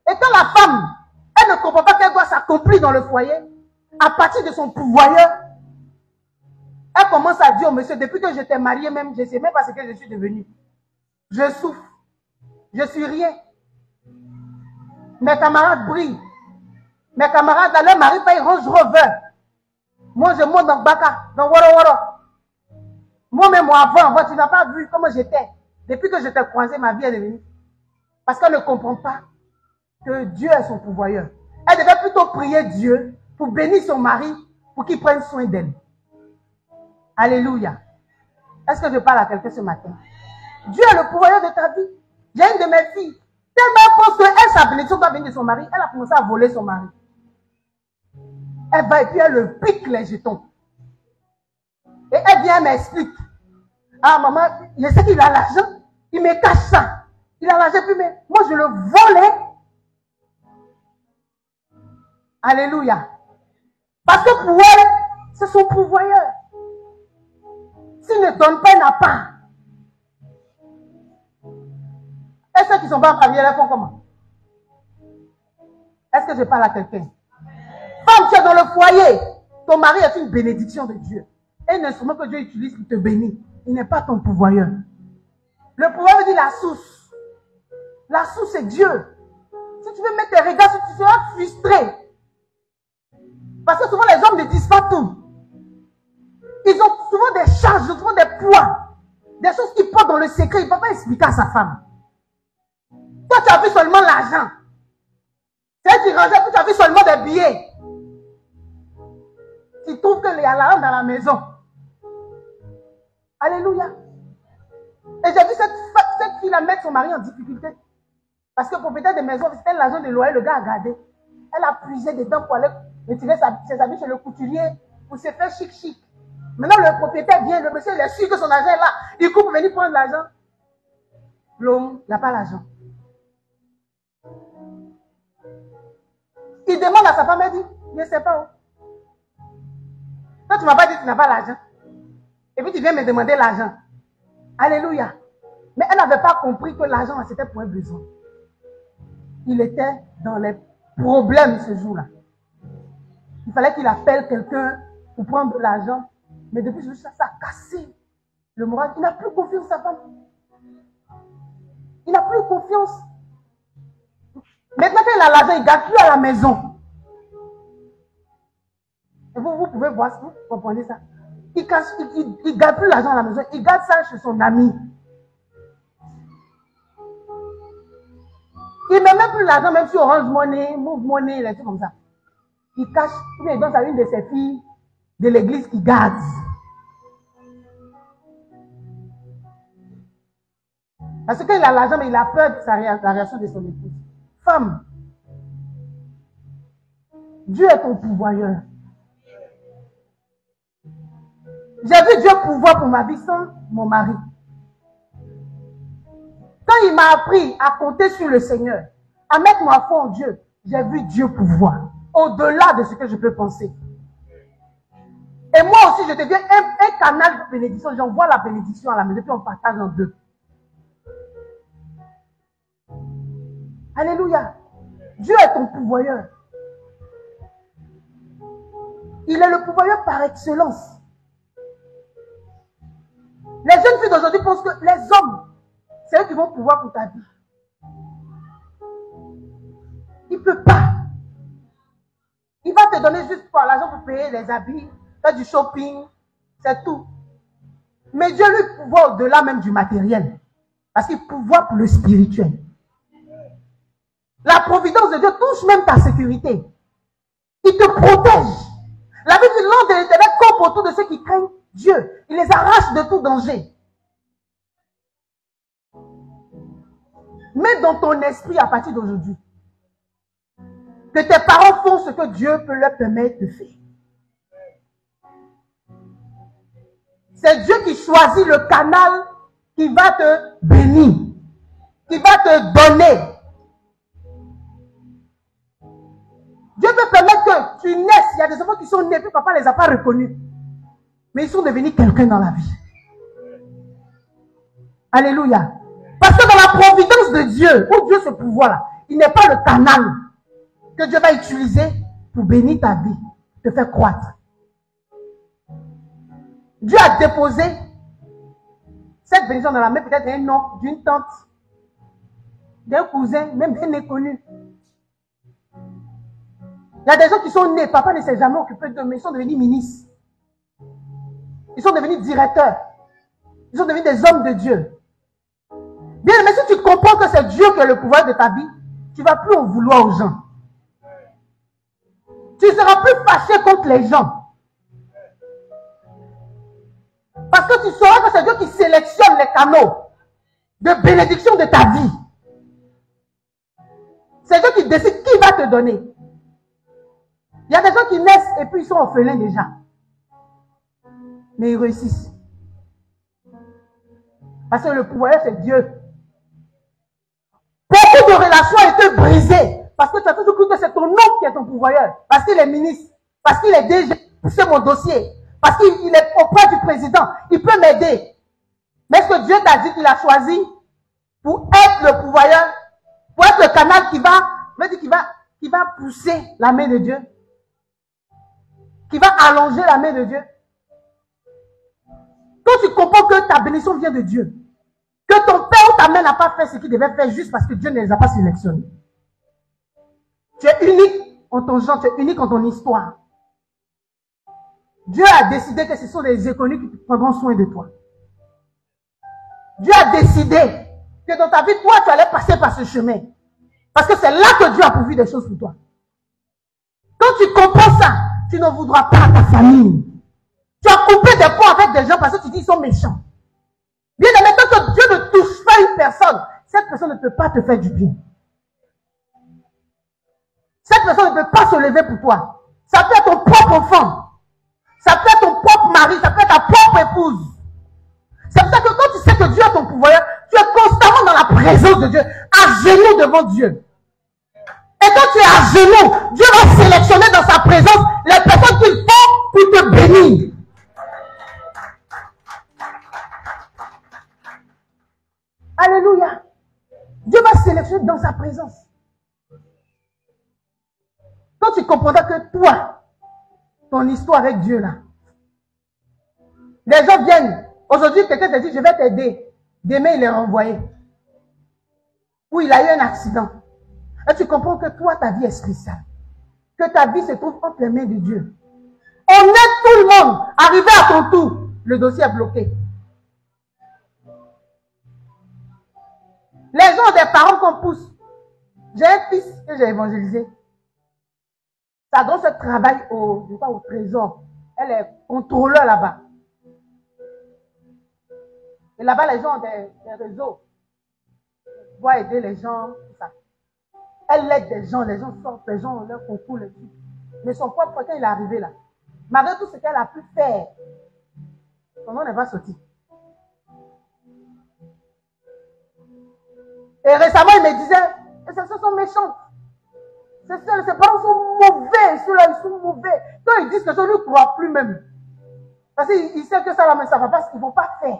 Et quand la femme, elle ne comprend pas qu'elle doit s'accomplir dans le foyer, à partir de son pourvoyeur, elle commence à dire, monsieur, depuis que je t'ai marié même, je ne sais même pas ce que je suis devenue. Je souffre. Je suis rien. Mes camarades brillent. Mes camarades, là, leur mari paye Range Rover. Moi, je monte dans Baka, dans Woro Woro. Moi-même, avant, tu n'as pas vu comment j'étais. Depuis que je t'ai croisé, ma vie est devenue. Parce qu'elle ne comprend pas que Dieu est son pourvoyeur. Elle devait plutôt prier Dieu pour bénir son mari, pour qu'il prenne soin d'elle. Alléluia. Est-ce que je parle à quelqu'un ce matin? Dieu est le pourvoyeur de ta vie. J'ai une de mes filles. Tellement elle pense qu'elle, sa bénédiction doit venir de son mari, elle a commencé à voler son mari. Elle va et puis elle le pique les jetons. Et elle vient, elle m'explique. Ah maman, je sais qu'il a l'argent. Il me cache ça. Il a l'argent, puis mais moi je le volais. Alléluia. Parce que pour elle, c'est son pourvoyeur. S'il ne donne pas, il n'a pas. Et ceux qui ne sont pas en famille, elles font comment? Est-ce que je parle à quelqu'un? Femme, tu es dans le foyer. Ton mari est une bénédiction de Dieu. Et un instrument que Dieu utilise pour te bénir. Il n'est pas ton pourvoyeur. Le pourvoyeur dit la source. La source, c'est Dieu. Si tu veux mettre tes regards, tu seras frustré. Parce que souvent, les hommes ne disent pas tout. Ils ont souvent des charges, ils ont souvent des poids. Des choses qu'ils portent dans le secret. Il ne peut pas expliquer à sa femme. Toi, tu as vu seulement l'argent. C'est elle qui rangeait, puis tu as vu seulement des billets. Tu trouves qu'il y a l'argent dans la maison. Alléluia. Et j'ai vu cette fille-là mettre son mari en difficulté. Parce que propriétaire de maison, c'était l'argent de loyer, le gars a gardé. Elle a puisé dedans pour aller retirer ses habits chez le couturier pour se faire chic. Maintenant, le propriétaire vient, le monsieur, il est sûr que son argent est là. Il coupe pour venir prendre l'argent. L'homme, il n'a pas l'argent. Il demande à sa femme, elle dit, je ne sais pas où. Toi, tu ne m'as pas dit que tu n'as pas l'argent. Et puis tu viens me demander l'argent. Alléluia. Mais elle n'avait pas compris que l'argent, c'était pour un besoin. Il était dans les problèmes ce jour-là. Il fallait qu'il appelle quelqu'un pour prendre de l'argent. Mais depuis ce jour, ça a cassé le moral. Il n'a plus confiance en sa femme. Il n'a plus confiance. Maintenant qu'il a l'argent, il ne garde plus à la maison. Vous pouvez voir, vous comprenez ça. Il ne garde plus l'argent à la maison, il garde ça chez son ami. Il ne met même plus l'argent, même sur Orange Money, Move Money, les trucs comme ça. Il cache, il donne à une de ses filles de l'église qui garde. Parce qu'il a l'argent, mais il a peur de la réaction de son épouse. Femme, Dieu est ton pourvoyeur. J'ai vu Dieu pouvoir pour ma vie sans mon mari. Quand il m'a appris à compter sur le Seigneur, à mettre ma foi en Dieu, j'ai vu Dieu pouvoir, au-delà de ce que je peux penser. Et moi aussi, je deviens un canal de bénédiction. J'envoie la bénédiction à la maison, puis on partage en deux. Alléluia. Dieu est ton pourvoyeur. Il est le pourvoyeur par excellence. Les jeunes filles d'aujourd'hui pensent que les hommes, c'est eux qui vont pouvoir pour ta vie. Il ne peut pas. Il va te donner juste pour l'argent pour payer les habits, faire du shopping, c'est tout. Mais Dieu lui pouvoir au-delà même du matériel. Parce qu'il pouvoir pour le spirituel. La providence de Dieu touche même ta sécurité. Il te protège. La Bible dit l'ange de l'Éternel campe autour de ceux qui craignent Dieu. Il les arrache de tout danger. Mets dans ton esprit à partir d'aujourd'hui que tes parents font ce que Dieu peut leur permettre de faire. C'est Dieu qui choisit le canal qui va te bénir, qui va te donner. Dieu peut permettre que tu naisses. Il y a des enfants qui sont nés, puis papa ne les a pas reconnus. Mais ils sont devenus quelqu'un dans la vie. Alléluia. Parce que dans la providence de Dieu, où Dieu se pouvoir là, il n'est pas le canal que Dieu va utiliser pour bénir ta vie, te faire croître. Dieu a déposé cette bénédiction dans la main, peut-être d'un nom, d'une tante, d'un cousin, même d'un inconnu. Il y a des gens qui sont nés, papa ne s'est jamais occupé d'eux, mais ils sont devenus ministres. Ils sont devenus directeurs. Ils sont devenus des hommes de Dieu. Bien, mais si tu comprends que c'est Dieu qui a le pouvoir de ta vie, tu ne vas plus en vouloir aux gens. Tu ne seras plus fâché contre les gens. Parce que tu sauras que c'est Dieu qui sélectionne les canaux de bénédiction de ta vie. C'est Dieu qui décide qui va te donner. Il y a des gens qui naissent et puis ils sont orphelins déjà. Mais ils réussissent. Parce que le pouvoir, c'est Dieu. Beaucoup de relations ont été brisées. Parce que tu as toujours cru que c'est ton oncle qui est ton pourvoyeur. Parce qu'il est ministre. Parce qu'il est DG. Poussez mon dossier. Parce qu'il est auprès du président. Il peut m'aider. Mais est-ce que Dieu t'a dit qu'il a choisi pour être le pourvoyeur, pour être le canal qui va pousser la main de Dieu, qui va allonger la main de Dieu? Quand tu comprends que ta bénédiction vient de Dieu, que ton père ou ta mère n'a pas fait ce qu'il devait faire juste parce que Dieu ne les a pas sélectionnés. Tu es unique en ton genre, tu es unique en ton histoire. Dieu a décidé que ce sont les inconnus qui prendront soin de toi. Dieu a décidé que dans ta vie, toi, tu allais passer par ce chemin. Parce que c'est là que Dieu a pourvu des choses pour toi. Quand tu comprends ça, tu ne voudras pas à ta famille. Tu as coupé des ponts avec des gens parce que tu dis qu'ils sont méchants. Bien aimé, tant que Dieu ne touche pas une personne, cette personne ne peut pas te faire du bien. Cette personne ne peut pas se lever pour toi. Ça peut être ton propre enfant. Ça peut être ton propre mari. Ça peut être ta propre épouse. C'est pour ça que quand tu sais que Dieu est ton pourvoyeur, tu es constamment dans la présence de Dieu, à genoux devant Dieu. Et quand tu es à genoux, Dieu va sélectionner dans sa présence les personnes qu'il faut pour te bénir. Alléluia. Dieu va sélectionner dans sa présence. Quand tu comprendras que toi, ton histoire avec Dieu là, les gens viennent. Aujourd'hui, quelqu'un te dit, je vais t'aider. Demain, il est renvoyé. Ou il a eu un accident. Et tu comprends que toi, ta vie est spéciale. Que ta vie se trouve entre les mains de Dieu. On aide tout le monde. Arrivé à ton tour, le dossier est bloqué. Les gens ont des parents qu'on pousse. J'ai un fils que j'ai évangélisé. Sa grosse travaille au trésor. Elle est contrôleur là-bas. Et là-bas, les gens ont des réseaux. Ils vont aider les gens, tout ça. Elle aide des gens, les gens sortent, les gens ont leur concours, les trucs. Mais son propre, quand il est arrivé là, malgré tout ce qu'elle a pu faire, son nom n'est pas sorti. Et récemment, il me disait, ces choses sont méchantes. Ces parents sont mauvais, ceux-là, ils sont mauvais. Quand ils disent que ça, ne croit plus même. Parce qu'ils savent que ça, là, mais ça va pas, ils ne vont pas faire.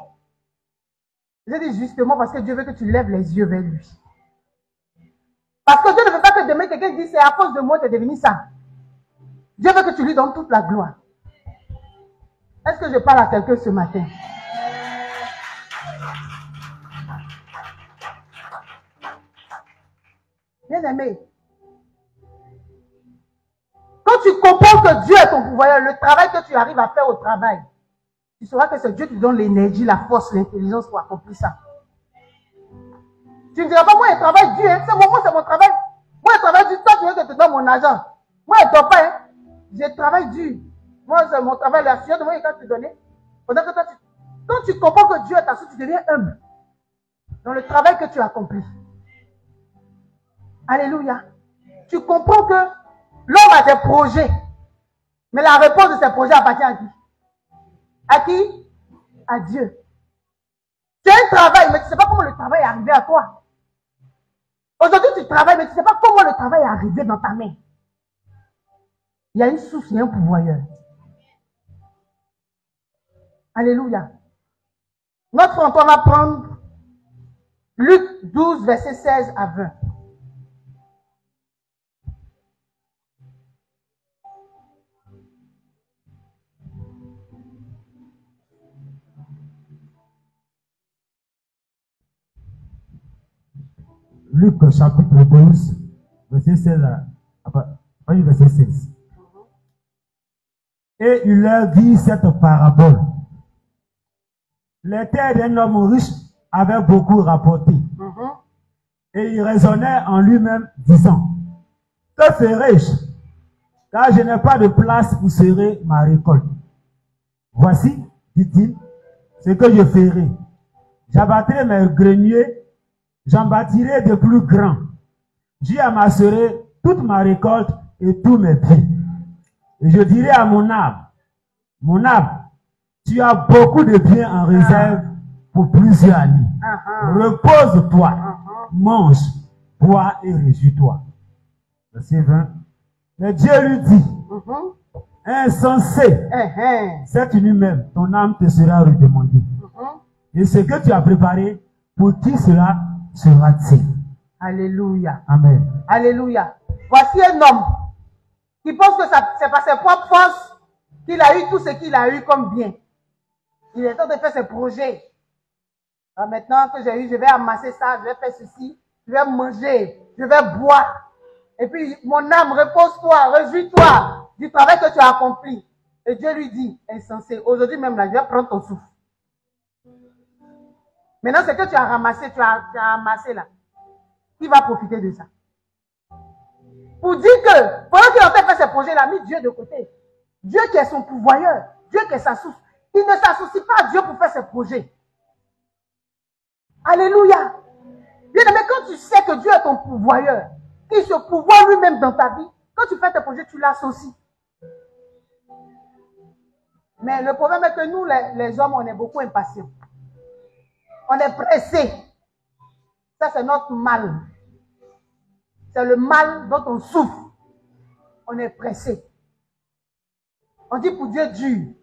J'ai dit justement parce que Dieu veut que tu lèves les yeux vers lui. Parce que Dieu ne veut pas que demain quelqu'un dise c'est à cause de moi que tu es devenu ça. Dieu veut que tu lui donnes toute la gloire. Est-ce que je parle à quelqu'un ce matin? Bien aimé, quand tu comprends que Dieu est ton pouvoir, le travail que tu arrives à faire au travail, tu sauras que c'est Dieu qui te donne l'énergie, la force, l'intelligence pour accomplir ça. Tu ne diras pas, moi, je travaille dur, hein. Moi, c'est mon travail. Moi, je travaille dur, toi, tu veux que je te donne mon argent. Moi, je ne dors pas, hein. Je travaille dur. Moi, c'est mon travail, la sueur de moi, il va te donner. Pendant que toi, quand tu comprends que Dieu est ta source, tu deviens humble dans le travail que tu accomplis. Alléluia. Tu comprends que l'homme a des projets, mais la réponse de ces projets appartient à qui? À qui? À Dieu. Tu as un travail, mais tu ne sais pas comment le travail est arrivé à toi. Aujourd'hui, tu travailles, mais tu ne sais pas comment le travail est arrivé dans ta main. Il y a une source, il y a un pouvoyeur. Alléluia. Notre enfant va prendre Luc 12, verset 16 à 20. Luc chapitre 12, verset 16 à verset 16. Et il leur dit cette parabole. Les terres d'un homme riche avaient beaucoup rapporté. Et il raisonnait en lui-même, disant, que ferai-je? Car je n'ai pas de place pour serrer ma récolte. Voici, dit-il, ce que je ferai. J'abattrai mes greniers, j'en bâtirai de plus grands. J'y amasserai toute ma récolte et tous mes biens. Et je dirai à mon âme, tu as beaucoup de biens en réserve pour plusieurs années. Repose-toi, mange, bois et réjouis-toi. Verset 20. Mais Dieu lui dit, insensé, cette nuit même, ton âme te sera redemandée. Et ce que tu as préparé, pour qui cela sera-t-il? Alléluia. Amen. Alléluia. Voici un homme qui pense que c'est par ses propres forces qu'il a eu tout ce qu'il a eu comme bien. Il est temps de faire ses projets. Alors maintenant que j'ai eu, je vais amasser ça, je vais faire ceci, je vais manger, je vais boire. Et puis, mon âme, repose-toi, réjouis-toi du travail que tu as accompli. Et Dieu lui dit, insensé, aujourd'hui même là, je vais prendre ton souffle. Maintenant, ce que tu as ramassé, tu as amassé là, qui va profiter de ça? Pour dire que, pendant qu'il est en train de faire ses projets, il a mis Dieu de côté. Dieu qui est son pourvoyeur, Dieu qui est sa source. Il ne s'associe pas à Dieu pour faire ses projets. Alléluia. Bien aimé, quand tu sais que Dieu est ton pourvoyeur, qu'il se pourvoit lui-même dans ta vie, quand tu fais tes projets, tu l'associes. Mais le problème est que nous, les hommes, on est beaucoup impatients. On est pressés. Ça, c'est notre mal. C'est le mal dont on souffre. On est pressé. On dit pour Dieu dur.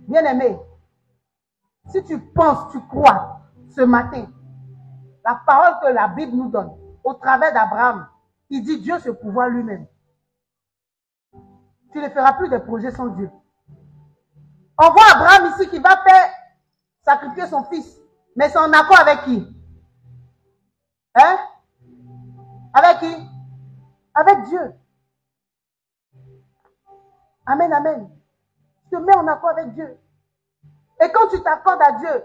Bien aimé, si tu penses, tu crois, ce matin, la parole que la Bible nous donne, au travers d'Abraham, il dit Dieu se pourvoit lui-même. Tu ne feras plus de projets sans Dieu. On voit Abraham ici qui va faire sacrifier son fils. Mais c'est en accord avec qui? Hein? Avec qui? Avec Dieu. Amen, amen. Tu te mets en accord avec Dieu. Et quand tu t'accordes à Dieu,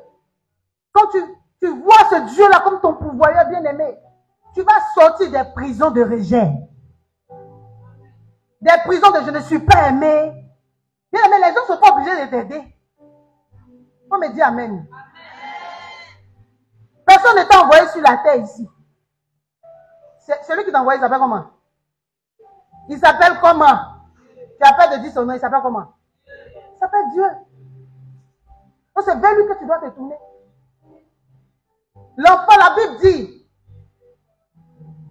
quand tu vois ce Dieu-là comme ton pourvoyeur bien-aimé, tu vas sortir des prisons de rejet. Des prisons de je ne suis pas aimé. Bien-aimé, les gens ne sont pas obligés de t'aider. On me dit amen. Personne n'est envoyé sur la terre ici. Celui qui t'a envoyé, il s'appelle comment? Il s'appelle comment? Tu as peur de dire son nom, il s'appelle comment? Il s'appelle Dieu. Donc c'est vers lui que tu dois te tourner. L'enfant, la Bible dit,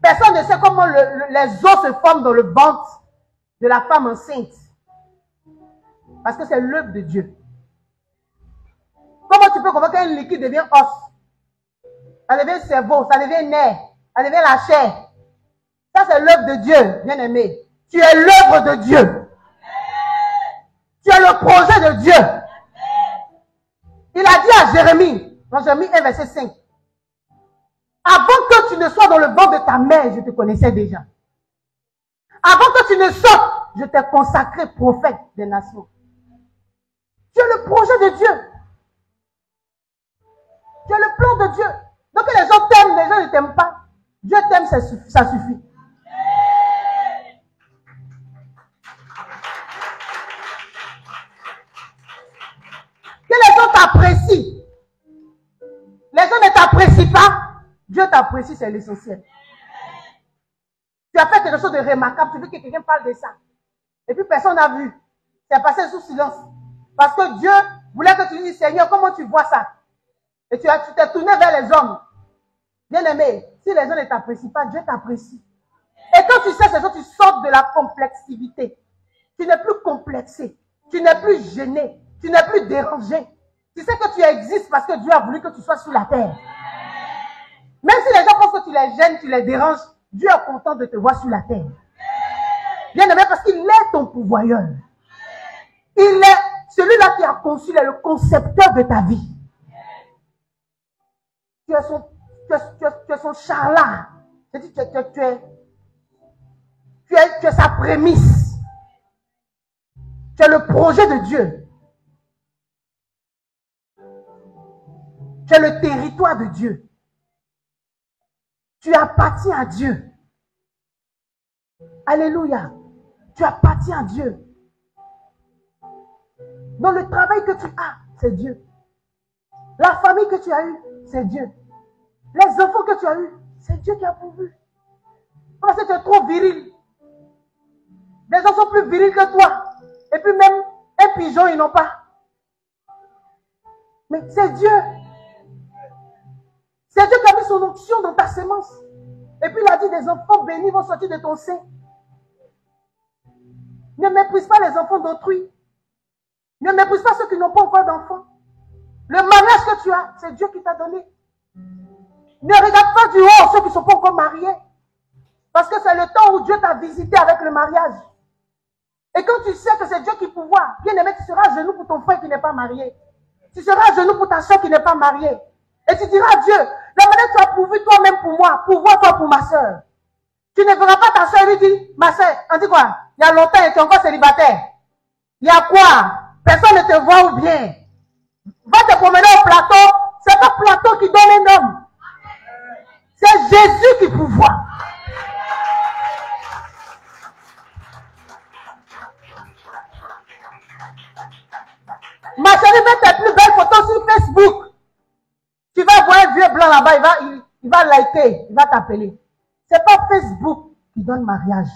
personne ne sait comment les os se forment dans le ventre de la femme enceinte. Parce que c'est l'œuvre de Dieu. Comment tu peux comprendre qu'un liquide devient os? Ça devient cerveau, ça devient nerf, ça devient la chair. Ça c'est l'œuvre de Dieu, bien aimé. Tu es l'œuvre de Dieu. Tu es le projet de Dieu. Il a dit à Jérémie, dans Jérémie 1 verset 5, avant que tu ne sois dans le ventre de ta mère, je te connaissais déjà. Avant que tu ne sortes, je t'ai consacré prophète des nations. Tu es le projet de Dieu. Tu es le plan de Dieu. Donc les gens t'aiment, les gens ne t'aiment pas. Dieu t'aime, ça suffit. Que les gens t'apprécient. Les gens ne t'apprécient pas. Dieu t'apprécie, c'est l'essentiel. Tu as fait quelque chose de remarquable, tu veux que quelqu'un parle de ça. Et puis personne n'a vu. C'est passé sous silence. Parce que Dieu voulait que tu dises, Seigneur, comment tu vois ça? Et tu t'es tourné vers les hommes. Bien aimé, si les gens ne t'apprécient pas, Dieu t'apprécie. Et quand tu sais ces choses, tu sors de la complexivité. Tu n'es plus complexé. Tu n'es plus gêné. Tu n'es plus dérangé. Tu sais que tu existes parce que Dieu a voulu que tu sois sur la terre. Même si les gens pensent que tu les gênes, tu les déranges, Dieu est content de te voir sur la terre. Bien aimé, parce qu'il est ton pourvoyeur. Il est celui-là qui a conçu, il est le concepteur de ta vie. Tu es son charlat. Tu es sa prémisse. Tu es le projet de Dieu. Tu es le territoire de Dieu. Tu appartiens à Dieu. Alléluia. Tu appartiens à Dieu. Dans le travail que tu as, c'est Dieu. La famille que tu as eue, c'est Dieu. Les enfants que tu as eus, c'est Dieu qui a pourvu. Parce que tu es trop viril. Les gens sont plus virils que toi. Et puis même un pigeon, ils n'ont pas. Mais c'est Dieu. C'est Dieu qui a mis son onction dans ta sémence. Et puis il a dit, des enfants bénis vont sortir de ton sein. Ne méprise pas les enfants d'autrui. Ne méprise pas ceux qui n'ont pas encore d'enfants. Le mariage que tu as, c'est Dieu qui t'a donné. Ne regarde pas du haut ceux qui ne sont pas encore mariés. Parce que c'est le temps où Dieu t'a visité avec le mariage. Et quand tu sais que c'est Dieu qui pourvoit, bien aimé, tu seras à genoux pour ton frère qui n'est pas marié. Tu seras à genoux pour ta soeur qui n'est pas mariée. Et tu diras à Dieu, la manière que tu as pourvu toi-même pour moi, pourvois-toi pour ma soeur. Tu ne verras pas ta soeur lui dire, ma soeur, on dit quoi? Il y a longtemps, tu es encore célibataire. Il y a quoi? Personne ne te voit ou bien. Va te promener au plateau. C'est pas Platon qui donne un homme. C'est Jésus qui pourvoit. Ma chérie, mets tes plus belles photos sur Facebook. Tu vas voir un vieux blanc là-bas, il va liker, il va t'appeler. C'est pas Facebook qui donne mariage.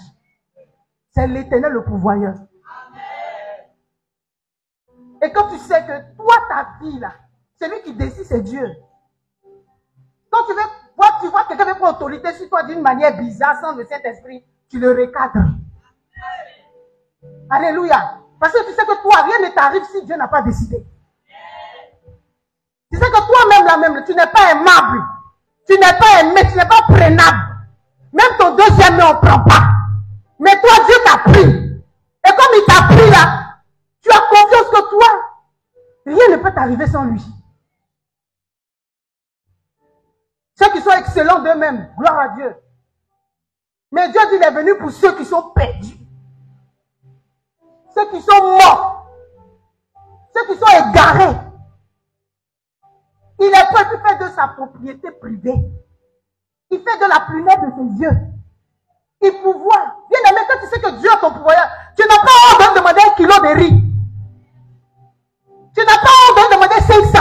C'est l'Éternel le pourvoyeur. Et quand tu sais que toi, ta vie là, celui qui décide, c'est Dieu. Quand tu vois quelqu'un veut prendre autorité sur toi d'une manière bizarre, sans le Saint-Esprit, tu le recadres. Alléluia. Parce que tu sais que toi, rien ne t'arrive si Dieu n'a pas décidé. Tu sais que toi-même, là-même, tu n'es pas aimable. Tu n'es pas aimé, tu n'es pas prenable. Même ton deuxième nom, on ne prend pas. Mais toi, Dieu t'a pris. Et comme il t'a pris là, tu as confiance que toi, rien ne peut t'arriver sans lui. Ceux qui sont excellents d'eux-mêmes, gloire à Dieu. Mais Dieu dit, il est venu pour ceux qui sont perdus. Ceux ceux qui sont morts, ceux qui sont égarés. Il est prêt, il fait de sa propriété privée. Il fait de la prunelle de ses yeux. Il pouvoir. Bien aimé, quand tu sais que Dieu est ton pouvoir, tu n'as pas honte de demander 1 kilo de riz. Tu n'as pas honte de demander 500.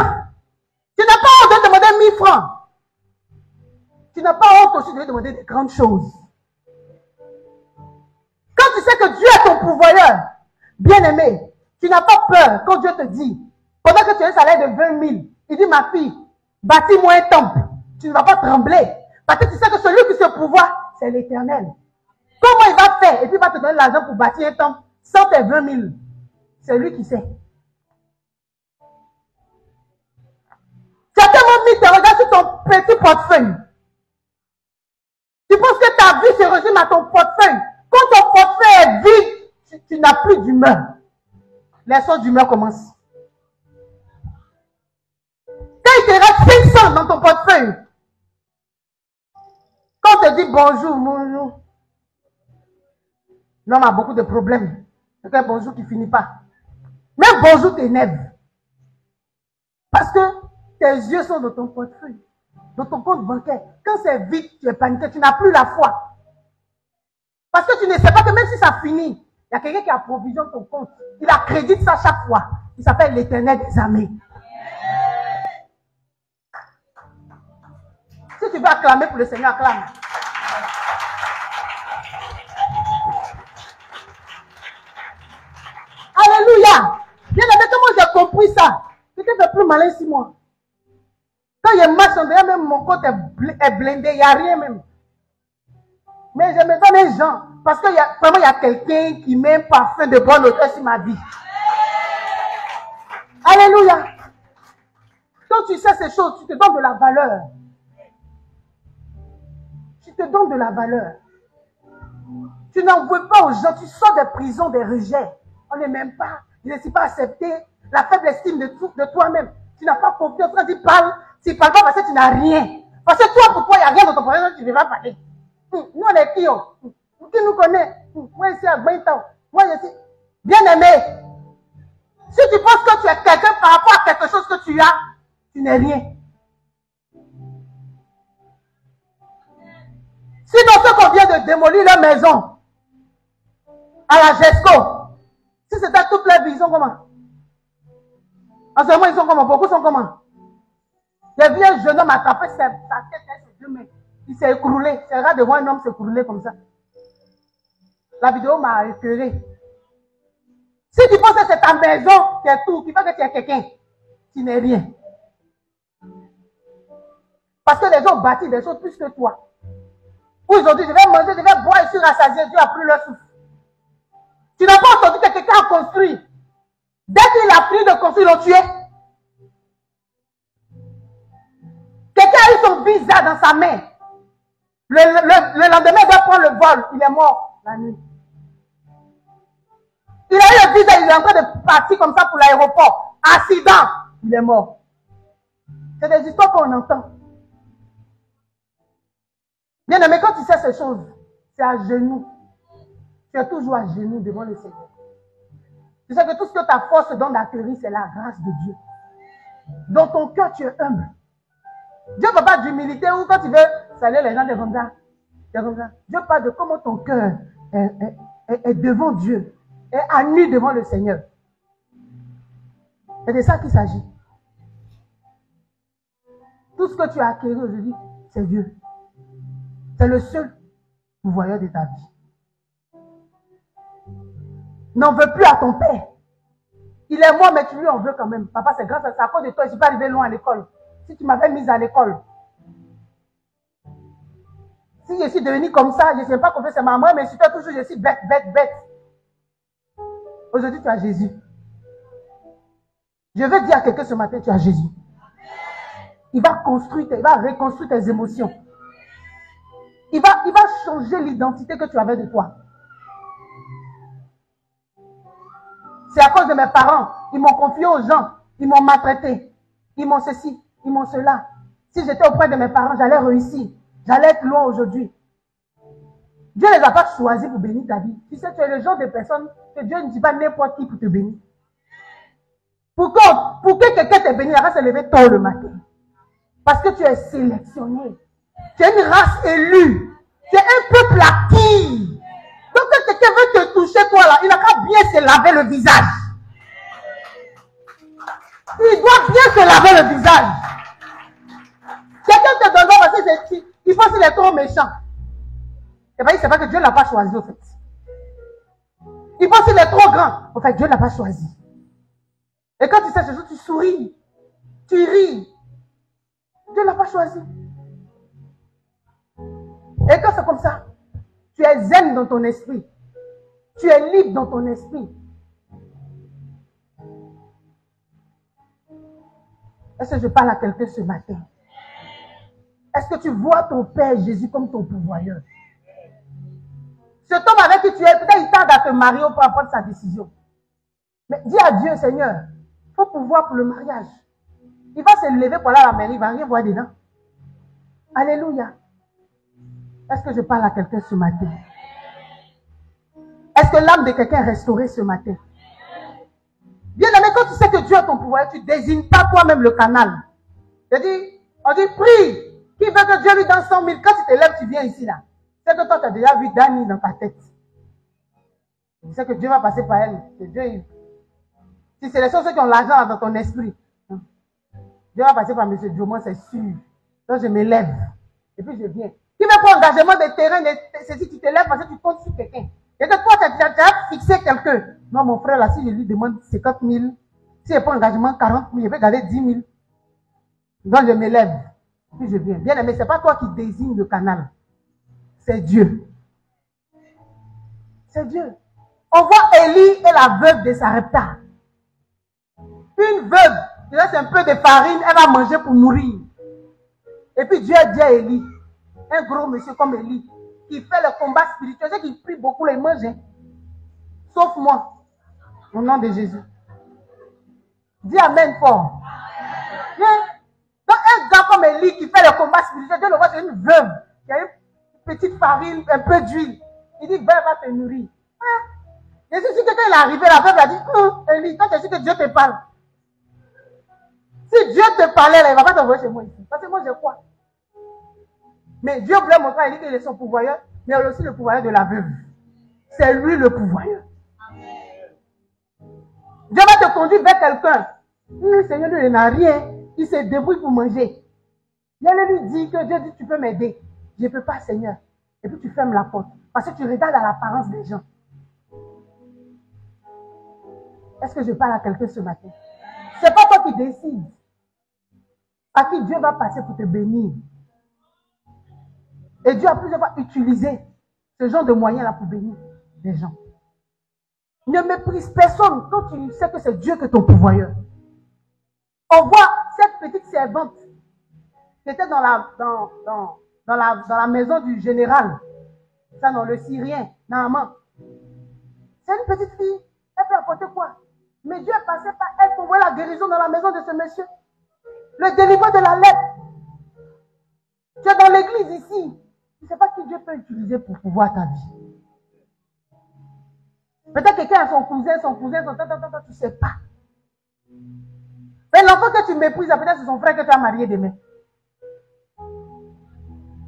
Tu n'as pas honte de demander 1000 francs. Tu n'as pas honte aussi de lui demander des grandes choses. Quand tu sais que Dieu est ton pourvoyeur, bien aimé, tu n'as pas peur quand Dieu te dit, pendant que tu as un salaire de 20 000, il dit, ma fille, bâtis-moi un temple. Tu ne vas pas trembler. Parce que tu sais que celui qui se pourvoit, c'est l'Éternel. Comment il va faire? Et puis il va te donner l'argent pour bâtir un temple sans tes 20 000. C'est lui qui sait. Tu as tellement mis tes regards sur ton petit portefeuille. Tu penses que ta vie se résume à ton portefeuille. Quand ton portefeuille est vide, tu n'as plus d'humeur. Les sauts d'humeur commencent. Quand il te reste 500 dans ton portefeuille, quand on te dit bonjour, bonjour, l'homme a beaucoup de problèmes. C'est un bonjour qui ne finit pas. Même bonjour t'énerve. Parce que tes yeux sont dans ton portefeuille, dans ton compte bancaire. Quand c'est vide, tu es paniqué, tu n'as plus la foi. Parce que tu ne sais pas que même si ça finit, il y a quelqu'un qui approvisionne ton compte. Il accrédite ça chaque fois. Il s'appelle l'Éternel des armées. Si tu veux acclamer pour le Seigneur, acclame. Alléluia. Bien aimé, comment j'ai compris ça? C'était fait plus malin 6 mois. Quand je marche en derrière, même mon compte est blindé, il n'y a rien même. Mais je me donne les gens. Parce qu'il y a quelqu'un qui met un parfum de bonne odeur sur ma vie. Alléluia. Quand tu sais ces choses, tu te donnes de la valeur. Tu te donnes de la valeur. Tu n'en veux pas aux gens. Tu sors des prisons, des rejets. On ne m'aime pas. Je ne suis pas accepté. La faible estime de toi-même. Tu n'as pas confiance. Quand tu parles pas parce que tu n'as rien. Parce que toi, pour toi, il n'y a rien dans ton projet, tu ne vas pas parler. Nous, on est qui? Qui nous connaît? Moi, ici, à 20 ans. Moi, je suis bien aimé. Si tu penses que tu es quelqu'un par rapport à quelque chose que tu as, tu n'es rien. Sinon, ceux qu'on vient de démolir leur maison à la GESCO, si c'était toute leur vie, ils sont comment? En ce moment, ils sont comment? Beaucoup sont comment? J'ai vu un jeune homme attraper sa tête avec ses 2 mains. Il s'est écroulé. C'est rare de voir un homme s'écrouler comme ça. La vidéo m'a écœuré. Si tu penses que c'est ta maison qui est tout, qui fait que tu es quelqu'un, tu n'es rien. Parce que les gens ont bâti des choses plus que toi. Aujourd'hui, je vais manger, je vais boire et je suis rassasié, Dieu a pris leur souffle. Tu n'as pas entendu que quelqu'un a construit. Dès qu'il a fini de construire, ils l'ont tué. Quelqu'un a eu son visa dans sa main. Le lendemain, il doit prendre le vol. Il est mort la nuit. Il a eu le visa, il est en train de partir comme ça pour l'aéroport. Accident, il est mort. C'est des histoires qu'on entend. Bien aimé, quand tu sais ces choses, c'est à genoux. Tu es toujours à genoux devant le Seigneur. Tu sais que tout ce que ta force donne d'atterrir, c'est la grâce de Dieu. Dans ton cœur, tu es humble. Dieu ne parle pas d'humilité ou quand tu veux saluer les gens, comme ça. Dieu parle de comment ton cœur est devant Dieu, est à nu devant le Seigneur. C'est de ça qu'il s'agit. Tout ce que tu as acquis aujourd'hui, c'est Dieu. C'est le seul pourvoyeur de ta vie. N'en veux plus à ton père. Il est mort, mais tu lui en veux quand même. Papa, c'est grâce à ça. À cause de toi, je ne suis pas arrivé loin à l'école. Si tu m'avais mise à l'école. Si je suis devenue comme ça, je ne sais pas comment c'est maman, mais je suis toujours, je suis bête. Aujourd'hui, tu as Jésus. Je veux dire à quelqu'un ce matin, tu as Jésus. Il va reconstruire tes émotions. Il va changer l'identité que tu avais de toi. C'est à cause de mes parents. Ils m'ont confié aux gens. Ils m'ont maltraité. Ils m'ont ceci. Ils m'ont cela. Si j'étais auprès de mes parents, j'allais réussir. J'allais être loin aujourd'hui. Dieu ne les a pas choisis pour bénir ta vie. Tu sais, tu es le genre de personne que Dieu ne dit pas n'importe qui pour te bénir. Pour que quelqu'un te bénisse, il va se lever tôt le matin. Parce que tu es sélectionné. Tu es une race élue. Tu es un peuple acquis. Donc quand quelqu'un veut te toucher, toi là, il n'a qu'à bien se laver le visage. Il doit bien se laver le visage. Quelqu'un te donne parce que il pense qu'il est trop méchant. Et bien, c'est pas que Dieu ne l'a pas choisi, au fait. Il pense qu'il est trop grand. En fait, Dieu ne l'a pas choisi. Et quand tu sais ce jour, tu souris. Tu ris. Dieu ne l'a pas choisi. Et quand c'est comme ça, tu es zen dans ton esprit. Tu es libre dans ton esprit. Est-ce que je parle à quelqu'un ce matin? Est-ce que tu vois ton Père Jésus comme ton pourvoyeur? Cet homme avec qui tu es, peut-être il tarde à te marier ou pas prendre sa décision. Mais dis à Dieu, Seigneur, il faut pouvoir pour le mariage. Il va se lever pour aller à la mairie, il ne va rien voir dedans. Alléluia. Est-ce que je parle à quelqu'un ce matin? Est-ce que l'âme de quelqu'un est restaurée ce matin? Bien aimé, quand tu sais que Dieu est ton pouvoir, tu ne désignes pas toi-même le canal. On dit, prie. Qui veut que Dieu lui donne 100 000? Quand tu te lèves, tu viens ici là. C'est que toi, tu as déjà vu Dani dans ta tête. Tu sais que Dieu va passer par elle. Que Dieu, si c'est les choses qui ont l'argent dans ton esprit, Dieu va passer par M. Diomon, c'est sûr. Donc je me lève. Et puis je viens. Qui veut pas engagement de terrain, c'est si tu te lèves parce que tu comptes sur quelqu'un. Et que toi, tu as fixé quelqu'un. Non, mon frère, là, si je lui demande 50 000, si je prends engagement 40 000, je vais garder 10 000. Donc je me lève. Puis je viens. Bien aimé, ce n'est pas toi qui désigne le canal. C'est Dieu. C'est Dieu. On voit Élie et la veuve de Sarepta. Une veuve, il reste un peu de farine, elle va manger pour nourrir. Et puis Dieu a dit à Élie, un gros monsieur comme Élie, qui fait le combat spirituel, c'est qui prie beaucoup, les mange. Sauf moi. Au nom de Jésus. Dis amen fort. Viens. Donc un gars comme Élie qui fait le combat spirituel, Dieu le voit, c'est une veuve. Il y a une petite farine, un peu d'huile. Il dit, veuve va te nourrir. Et si quelqu'un est arrivé, la veuve a dit, Élie, toi tu sais que Dieu te parle. Si Dieu te parlait, là, il ne va pas t'envoyer chez moi ici. Parce que moi, je crois. Mais Dieu voulait montrer à Élie qu'il est son pourvoyeur, mais aussi le pourvoyeur de la veuve. C'est lui le pourvoyeur. Dieu va te conduire vers quelqu'un. Le Seigneur, lui, il n'a rien. Il se débrouille pour manger. Viens lui dire que Dieu dit, tu peux m'aider. Je ne peux pas, Seigneur. Et puis tu fermes la porte. Parce que tu regardes à l'apparence des gens. Est-ce que je parle à quelqu'un ce matin? Ce n'est pas toi qui décides à qui Dieu va passer pour te bénir. Et Dieu a plusieurs fois utilisé ce genre de moyens-là pour bénir les gens. Ne méprise personne quand tu sais que c'est Dieu qui est ton pourvoyeur. On voit cette petite servante qui était dans la maison du général. Ça, non, le Syrien, Naaman. C'est une petite fille. Elle peut apporter quoi? Mais Dieu est passé par elle pour voir la guérison dans la maison de ce monsieur. Le délivrement de la lèpre. Tu es dans l'église ici. Tu ne sais pas qui Dieu peut utiliser pour pouvoir ta vie. Peut-être quelqu'un a son cousin, tu ne sais pas. Mais l'enfant que tu méprises, peut-être c'est son frère que tu as marié demain.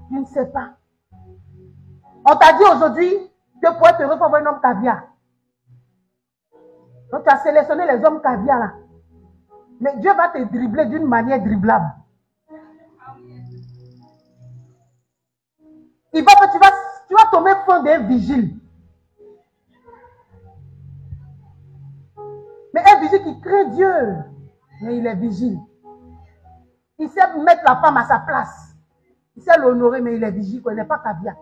Tu ne sais pas. On t'a dit aujourd'hui que pour être heureux, il faut avoir un homme caviar. Donc tu as sélectionné les hommes caviar là. Mais Dieu va te dribbler d'une manière dribblable. Tu vas tomber fond d'un vigile. Mais un vigile qui craint Dieu, mais il est vigile. Il sait mettre la femme à sa place. Il sait l'honorer, mais il est vigile, il n'est pas caviar.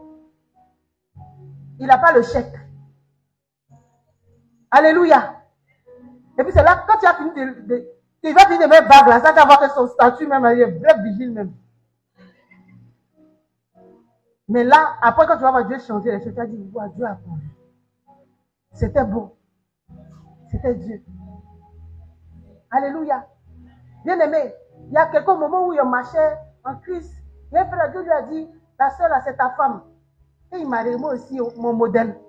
Il n'a pas le chèque. Alléluia. Et puis c'est là, quand tu as fini tu vas finir de mettre bague là, ça va voir que son statut même, il est vrai vigile même. Mais là, après quand tu vas voir Dieu changer les choses, tu as dit, wow, Dieu a pourvu. C'était beau. C'était Dieu. Alléluia. Bien aimé, il y a quelques moments où il marchait en Christ. Et un frère Dieu lui a dit, la sœur là, c'est ta femme. Et il m'a dit, moi aussi, mon modèle.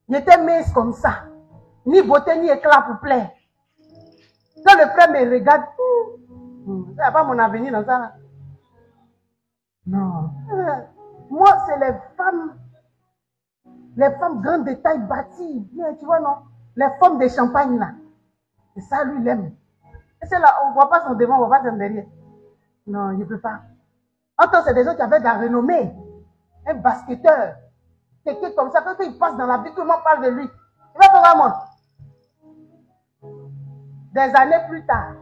Il était mince comme ça. Ni beauté, ni éclat pour plaire. Quand le frère me regarde, il n'y a pas mon avenir dans ça. Là. Non. Moi, c'est les femmes grandes de taille bâtie. Bien, tu vois, non? Les femmes de champagne, là. Et ça, lui, il aime. Et c'est là, on ne voit pas son devant, on ne voit pas son derrière. Non, il ne peut pas. Entends, c'est des gens qui avaient de la renommée. Un basketteur. Quelqu'un comme ça, quand il passe dans la vie, tout le monde parle de lui. Il va faire moi. Des années plus tard,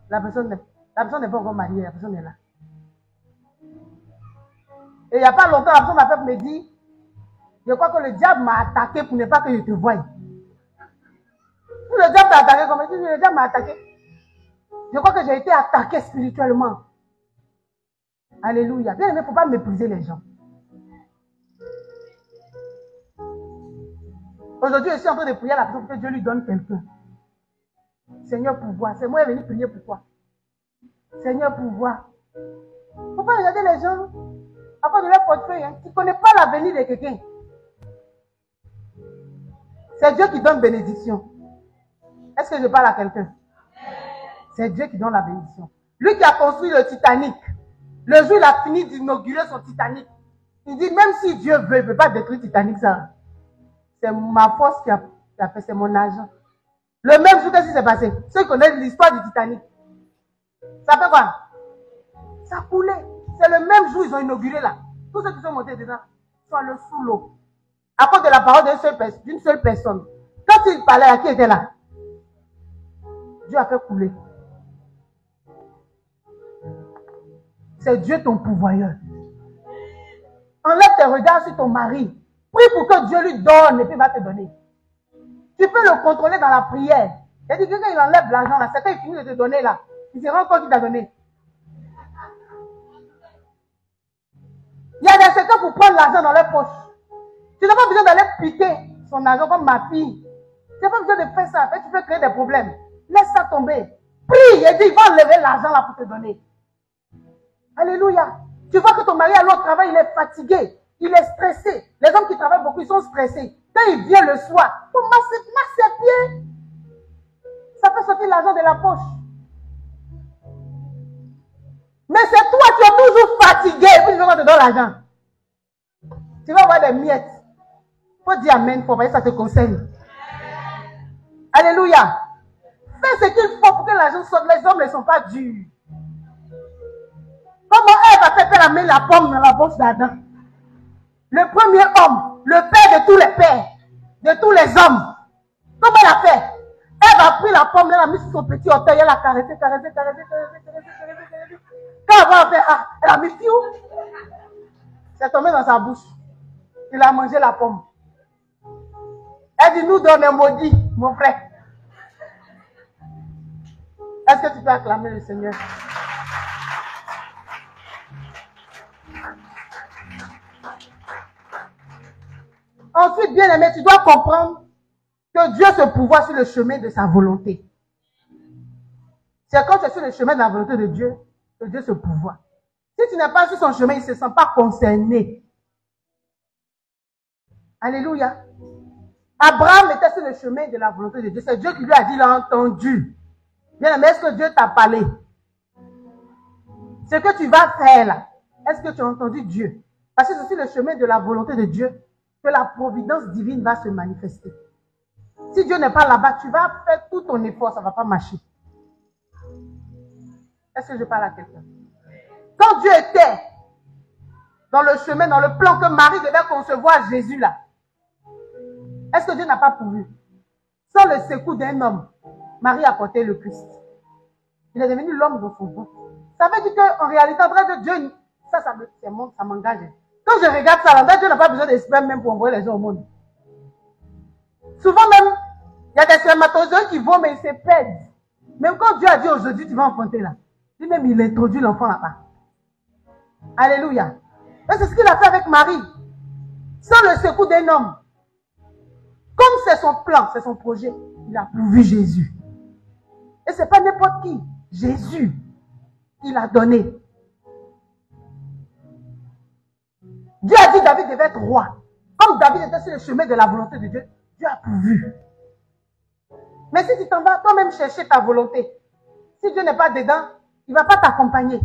la personne n'est pas encore mariée, la personne est là. Et il n'y a pas longtemps, la personne m'a fait me dire, je crois que le diable m'a attaqué pour ne pas que je te voie. Le diable t'a attaqué, comme je dis, le diable m'a attaqué. Je crois que j'ai été attaqué spirituellement. Alléluia. Bien aimé, il ne faut pas mépriser les gens. Aujourd'hui, je suis en train de prier à la personne pour que Dieu lui donne quelqu'un. Seigneur, pouvoir. C'est moi qui est venu prier pour toi. Seigneur, pouvoir. Il ne faut pas regarder les gens à cause de leur portefeuille. Hein. Tu ne connais pas l'avenir de quelqu'un. C'est Dieu qui donne bénédiction. Est-ce que je parle à quelqu'un? C'est Dieu qui donne la bénédiction. Lui qui a construit le Titanic, le jour où il a fini d'inaugurer son Titanic, il dit, même si Dieu veut, il ne peut pas détruire Titanic, ça. C'est ma force qui a fait, c'est mon argent. Le même jour, qu'est-ce qui s'est passé? Ceux qui connaissent l'histoire du Titanic. Ça fait quoi? Ça coulait. C'est le même jour, ils ont inauguré là. Tous ceux qui sont montés dedans sont allés sous l'eau. À cause de la parole d'une seule personne. Quand il parlait, à qui était là? Dieu a fait couler. C'est Dieu ton pourvoyeur. Enlève tes regards sur ton mari. Prie pour que Dieu lui donne et puis il va te donner. Tu peux le contrôler dans la prière. Il dit que quand il enlève l'argent là, c'est quand il finit de te donner là. Il se rend compte qu'il t'a donné. Il y a des secteurs pour prendre l'argent dans leur poche. Tu n'as pas besoin d'aller piquer son argent comme ma fille. Tu n'as pas besoin de faire ça. Tu peux créer des problèmes. Laisse ça tomber. Prie et dis, il va enlever l'argent là pour te donner. Alléluia. Tu vois que ton mari à l'autre travail, il est fatigué. Il est stressé. Les hommes qui travaillent beaucoup, ils sont stressés. Quand il vient le soir, il masse ses pieds. Ça fait sortir l'argent de la poche. Mais c'est toi qui es toujours fatigué et puis tu vas te donner l'argent. Tu vas avoir des miettes. Il faut dire amen, pour que ça te concerne. Alléluia. Fais ce qu'il faut pour que l'argent sorte. Les hommes ne sont pas durs. Comment Ève a fait la main la pomme dans la bouche d'Adam? Le premier homme, le père de tous les pères, de tous les hommes. Comment elle a fait? Ève a pris la pomme, elle a mis sur son petit orteil, elle a caressé. Quand elle a fait, elle a mis fiou. C'est tombé dans sa bouche. Il a mangé la pomme. Elle dit, nous donne un maudit, mon frère. Est-ce que tu peux acclamer le Seigneur? Ensuite, bien aimé, tu dois comprendre que Dieu se pourvoit sur le chemin de sa volonté. C'est quand tu es sur le chemin de la volonté de Dieu que Dieu se pourvoit. Si tu n'es pas sur son chemin, il ne se sent pas concerné. Alléluia. Abraham était sur le chemin de la volonté de Dieu. C'est Dieu qui lui a dit, il a entendu. Bien aimé, est-ce que Dieu t'a parlé? Ce que tu vas faire là, est-ce que tu as entendu Dieu? Parce que c'est sur le chemin de la volonté de Dieu que la providence divine va se manifester. Si Dieu n'est pas là-bas, tu vas faire tout ton effort, ça ne va pas marcher. Est-ce que je parle à quelqu'un? Quand Dieu était dans le chemin, dans le plan que Marie devait concevoir Jésus là, est-ce que Dieu n'a pas pourvu? Sans le secours d'un homme, Marie a porté le Christ. Il est devenu l'homme dans son ventre. Ça veut dire qu'en réalité, en vrai de Dieu, ça m'engage. Quand je regarde ça, là, Dieu n'a pas besoin d'esprit même pour envoyer les gens au monde. Souvent même, il y a des spermatozoïdes qui vont, mais ils se perdent. Même quand Dieu a dit aujourd'hui, tu vas enfanter là. Lui-même, il introduit l'enfant là-bas. Alléluia. Et c'est ce qu'il a fait avec Marie. Sans le secours d'un homme. Comme c'est son plan, c'est son projet, il a pourvu Jésus. Et ce n'est pas n'importe qui. Jésus, il a donné. Dieu a dit que David devait être roi. Comme David était sur le chemin de la volonté de Dieu, Dieu a pourvu. Mais si tu t'en vas toi-même chercher ta volonté, si Dieu n'est pas dedans, il ne va pas t'accompagner.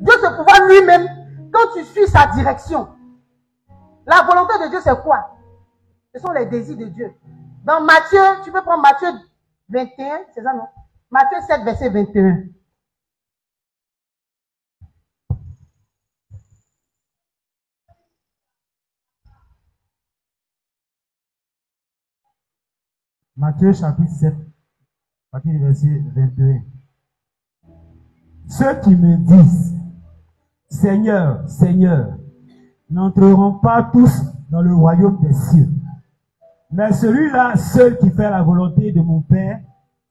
Dieu se pouvoir lui-même, quand tu suis sa direction. La volonté de Dieu, c'est quoi? Ce sont les désirs de Dieu. Dans Matthieu, tu peux prendre Matthieu 21, c'est ça non? Matthieu 7, verset 21. Matthieu chapitre 7, à partir du verset 21. Ceux qui me disent, Seigneur, Seigneur, n'entreront pas tous dans le royaume des cieux, mais celui-là seul qui fait la volonté de mon Père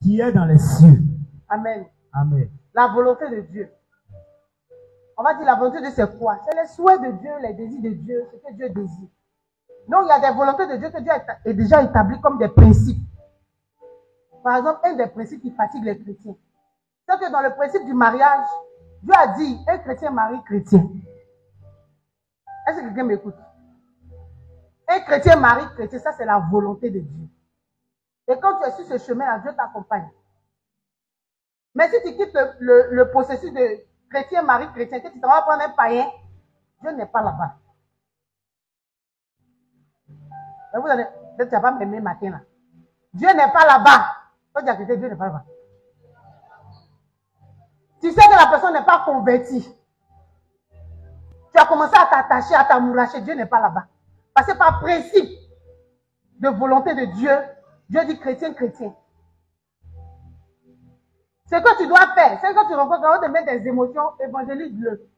qui est dans les cieux. Amen. Amen. La volonté de Dieu. On va dire la volonté de Dieu, c'est quoi? C'est les souhaits de Dieu, les désirs de Dieu, ce que Dieu désire. Donc, il y a des volontés de Dieu que Dieu a déjà établies comme des principes. Par exemple, un des principes qui fatigue les chrétiens, c'est que dans le principe du mariage, Dieu a dit, un chrétien marie chrétien. Est-ce que quelqu'un m'écoute? Un chrétien marie chrétien, ça c'est la volonté de Dieu. Et quand tu es sur ce chemin-là, Dieu t'accompagne. Mais si tu quittes le processus de chrétien marie chrétien, que tu t'en vas prendre un païen, Dieu n'est pas là-bas. Vous allez, peut-être tu vas pas m'aimer matin là. Dieu n'est pas là-bas. Quand tu as quitté, Dieu n'est pas là-bas. Tu sais que la personne n'est pas convertie. Tu as commencé à t'attacher, à t'amouracher. Dieu n'est pas là-bas. Parce que par principe de volonté de Dieu, Dieu dit chrétien, chrétien. Ce que tu dois faire, c'est que tu rencontres, avant de mettre des émotions, évangélise-le.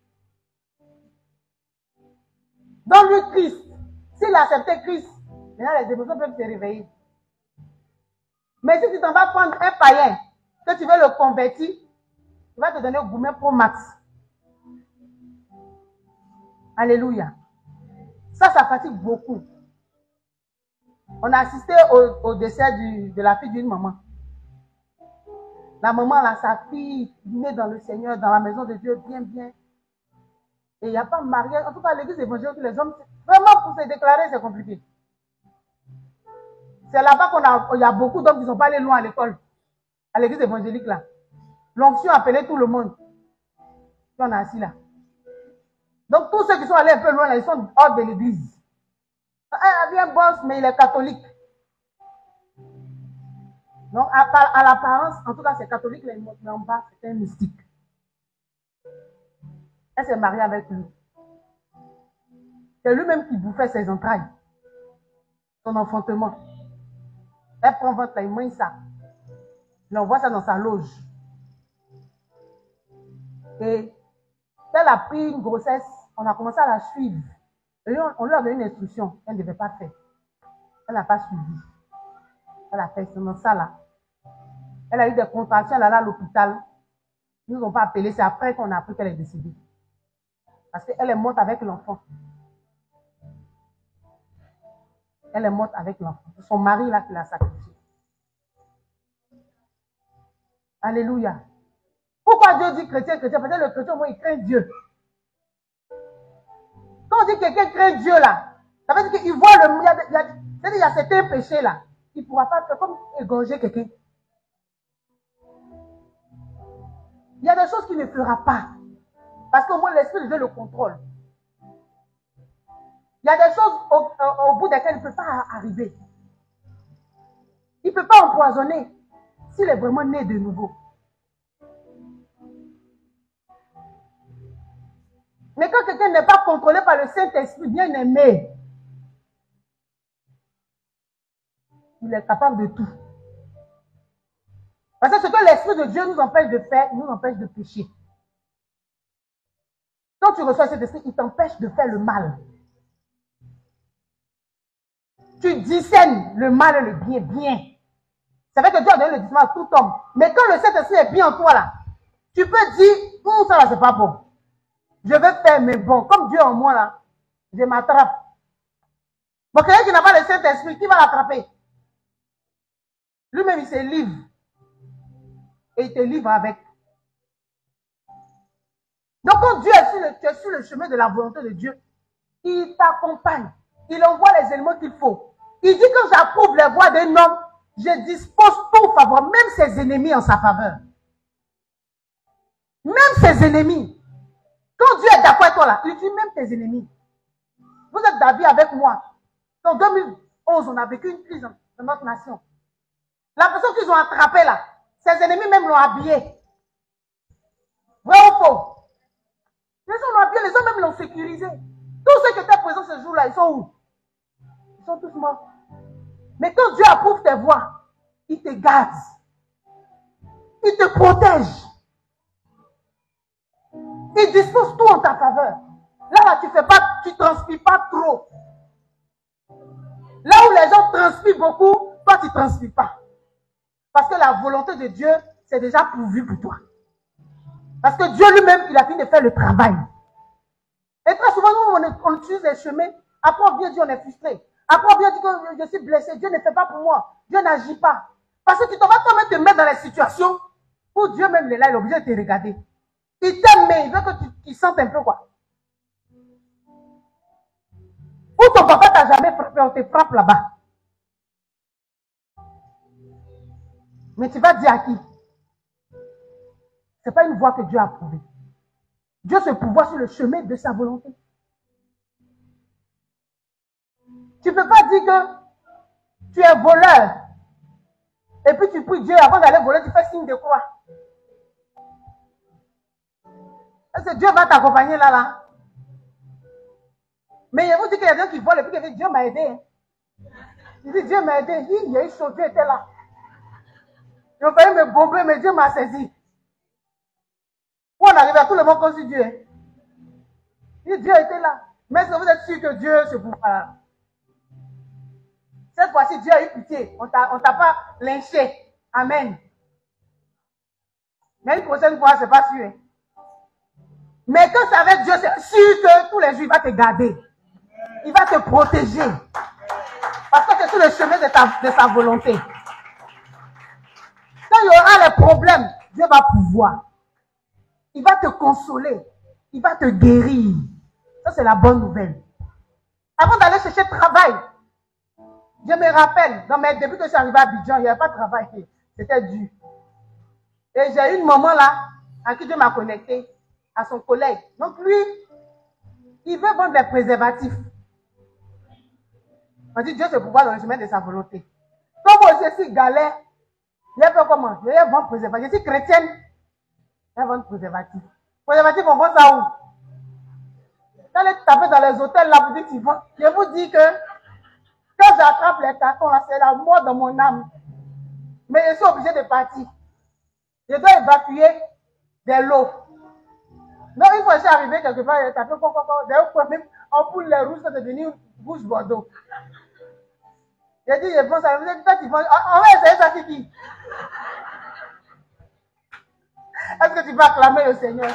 Donne-lui Christ. S'il a accepté Christ, maintenant les émotions peuvent se réveiller. Mais si tu t'en vas prendre un païen, que tu veux le convertir, il va te donner au gourmet Pro Max. Alléluia. Ça fatigue beaucoup. On a assisté au décès de la fille d'une maman. La maman, là, sa fille, née dans le Seigneur, dans la maison de Dieu, bien, bien. Et il n'y a pas de mariage. En tout cas, l'église évangélique, les hommes, vraiment, pour se déclarer, c'est compliqué. C'est là-bas qu'il y a beaucoup d'hommes qui ne sont pas allés loin à l'école. À l'église évangélique, là. L'onction appelait tout le monde. Puis on est assis là. Donc, tous ceux qui sont allés un peu loin, là, ils sont hors de l'église. Il y a un boss, mais il est catholique. Donc, à l'apparence, en tout cas, c'est catholique, mais en bas, c'est un mystique. Elle s'est mariée avec lui. C'est lui-même qui bouffait ses entrailles. Son enfantement. Elle prend votre là, il mange ça. Il envoie ça dans sa loge. Et elle a pris une grossesse, on a commencé à la suivre. Et on lui a donné une instruction qu'elle ne devait pas faire. Elle n'a pas suivi. Elle a fait dans ça là. Elle a eu des contractions, elle est allée à l'hôpital. Ils ne nous ont pas appelé, c'est après qu'on a appris qu'elle est décédée. Parce qu'elle est morte avec l'enfant. Elle est morte avec l'enfant. C'est son mari là qui l'a sacrifié. Alléluia. Pourquoi Dieu dit chrétien, chrétien? Peut-être le chrétien, au moins, il craint Dieu. Quand on dit que quelqu'un craint Dieu là, ça veut dire qu'il voit il y a certains péchés là. Il ne pourra pas faire comme égorger quelqu'un. Il y a des choses qu'il ne fera pas. Parce qu'au moins l'Esprit de Dieu le contrôle. Il y a des choses au bout desquelles il ne peut pas arriver. Il ne peut pas empoisonner s'il est vraiment né de nouveau. Mais quand quelqu'un n'est pas contrôlé par le Saint-Esprit bien aimé, il est capable de tout. Parce que ce que l'Esprit de Dieu nous empêche de faire, il nous empêche de pécher. Quand tu reçois cet esprit, il t'empêche de faire le mal. Tu discernes le mal et le bien, bien. Ça veut que Dieu a donné le discernement à tout homme. Mais quand le Saint-Esprit est bien en toi là, tu peux dire, ça là, c'est pas bon. Je vais faire mes bons. Comme Dieu en moi là, je m'attrape. Bon, quelqu'un qui n'a pas le Saint-Esprit, qui va l'attraper? Lui-même, il se livre. Et il te livre avec. Donc quand Dieu tu es sur le chemin de la volonté de Dieu, il t'accompagne. Il envoie les éléments qu'il faut. Il dit que j'approuve les voies d'un homme, je dispose tout faveur, même ses ennemis en sa faveur. Même ses ennemis. Quand Dieu est d'accord avec toi là, il dit même tes ennemis. Vous êtes d'avis avec moi. En 2011, on a vécu une crise dans notre nation. La personne qu'ils ont attrapée là, ses ennemis même l'ont habillé. Vrai ou faux? Les gens l'ont habillé, les gens même l'ont sécurisé. Tous ceux qui étaient présents ce jour-là, ils sont où? Ils sont tous morts. Mais quand Dieu approuve tes voies, il te garde. Il te protège. Il dispose tout en ta faveur. Là, tu ne transpires pas trop. Là où les gens transpirent beaucoup, toi, tu ne transpires pas. Parce que la volonté de Dieu, c'est déjà pourvu pour toi. Parce que Dieu lui-même, il a fini de faire le travail. Et très souvent, nous, on utilise les chemins. Après, on vient dire on est frustré. Après, on vient dire que je suis blessé. Dieu ne fait pas pour moi. Dieu n'agit pas. Parce que tu vas toi-même te mettre dans les situations où Dieu même est là, il est obligé de te regarder. Il t'aime, mais il veut que tu sentes un peu quoi. Où ton papa t'a jamais frappé, on te frappe là-bas. Mais tu vas dire à qui? Ce n'est pas une voie que Dieu a approuvée. Dieu se pourvoit sur le chemin de sa volonté. Tu ne peux pas dire que tu es voleur. Et puis tu pries Dieu, avant d'aller voler, tu fais signe de croix. Est-ce que Dieu va t'accompagner là? Mais il vous dit qu'il y a des gens qui volent et puis qui disent Dieu m'a aidé. Il dit Dieu m'a aidé. Il y a eu chose, Dieu était là. Il a failli me bomber, mais Dieu m'a saisi. Où on arrive à tout le monde comme si Dieu est. Il dit Dieu était là. Mais est-ce que vous êtes sûr que Dieu se pourra? Cette fois-ci, Dieu a eu pitié. On ne t'a pas lynché. Amen. Mais une prochaine fois, ce n'est pas sûr. Mais quand c'est avec Dieu, c'est sûr que tous les jours, il va te garder. Il va te protéger. Parce que c'est sur le chemin de sa volonté. Quand il y aura les problèmes, Dieu va pouvoir. Il va te consoler. Il va te guérir. Ça, c'est la bonne nouvelle. Avant d'aller chercher travail, je me rappelle, dans mes débuts que je suis arrivé à Abidjan, il n'y avait pas de travail. C'était dur. Et j'ai eu une maman là, à qui Dieu m'a connecté, à son collègue. Donc lui, il veut vendre des préservatifs. On dit Dieu se pourvoit dans le chemin de sa volonté. Comme moi, je suis galère, il a fait comment? Je vais vendre préservatifs. Je suis chrétienne, je vais vendre préservatifs. Préservatifs, on vend ça où? Allez taper dans les hôtels là, vous dites qu'ils vont. Je vous dis que quand j'attrape les cartons là, c'est la mort dans mon âme. Mais je suis obligé de partir. Je dois évacuer des lots. Donc, une fois que je suis arrivé quelque part, j'ai tapé quoi, même en poule les rouges, c'est devenu rouge Bordeaux. J'ai dit, je pense à vous, on va essayer ça, Kiki. Est-ce que tu vas acclamer le Seigneur?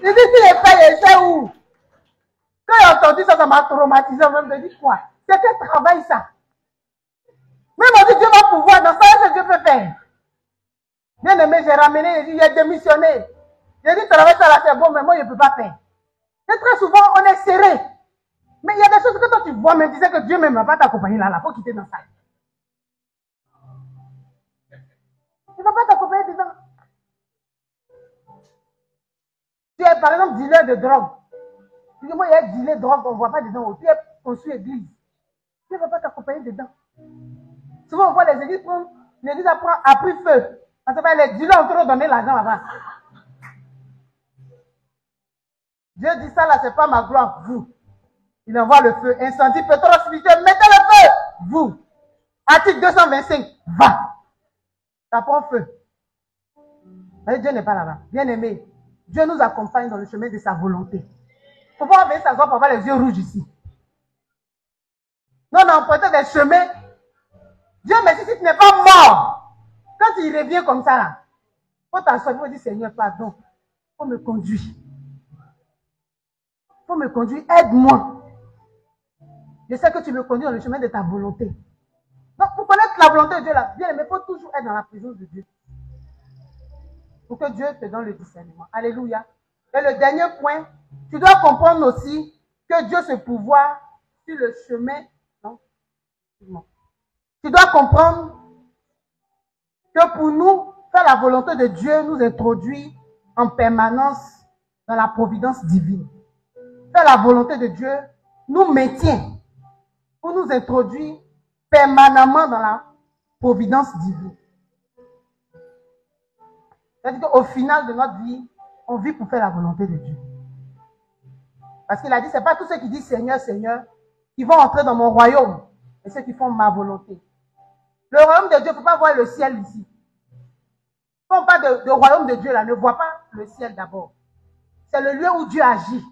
J'ai dit, si je paye, je sais où? Quand j'ai entendu ça, ça m'a traumatisé. Même, je dis quoi? C'est quel travail ça? Même on dit Dieu va pouvoir, dans ça, ce que Dieu peut faire. Bien aimé, j'ai ramené, j'ai démissionné. J'ai dit, travail ça là, c'est bon, mais moi, je ne peux pas faire. Et très souvent, on est serré. Mais il y a des choses que toi, tu vois, mais tu sais que Dieu même ne va pas t'accompagner là, il faut quitter dans ça. Il ne va pas t'accompagner dedans. Tu es, par exemple, dealer de drogue. Tu dis, moi, il y a dealer de drogue, on ne voit pas dedans. Tu es construit église. Dieu ne va pas t'accompagner dedans. Souvent, on voit les églises prendre, l'église a pris feu. Parce que les dealers ont trop donné l'argent là-bas. Dieu dit ça là, ce n'est pas ma gloire, vous. Il envoie le feu, incendie, pétrole spirituel, mettez le feu, vous. Article 225, va. Ça prend feu. Mais Dieu n'est pas là-bas. Bien aimé, Dieu nous accompagne dans le chemin de sa volonté. Pourquoi on veut s'asseoir pour avoir les yeux rouges ici? Non, on emprunté des chemins. Dieu merci si tu n'es pas mort. Quand il revient comme ça là, il faut t'asseoir, il faut dire Seigneur, pardon. Il faut me conduire. Il faut me conduire, aide-moi. Je sais que tu me conduis dans le chemin de ta volonté. Donc, pour connaître la volonté de Dieu là, bien aimé, il faut toujours être dans la présence de Dieu. pour que Dieu te donne le discernement. Alléluia. Et le dernier point, tu dois comprendre aussi que Dieu se pouvoir sur le chemin. Non. Tu dois comprendre que pour nous, faire la volonté de Dieu nous introduit en permanence dans la providence divine. Faire la volonté de Dieu nous maintient ou nous introduit permanemment dans la providence divine. C'est-à-dire qu'au final de notre vie, on vit pour faire la volonté de Dieu. Parce qu'il a dit, ce n'est pas tous ceux qui disent Seigneur, Seigneur, qui vont entrer dans mon royaume, et ceux qui font ma volonté. Le royaume de Dieu, il ne faut pas voir le ciel ici. Quand on parle de royaume de Dieu, là, ne vois pas le ciel d'abord. C'est le lieu où Dieu agit.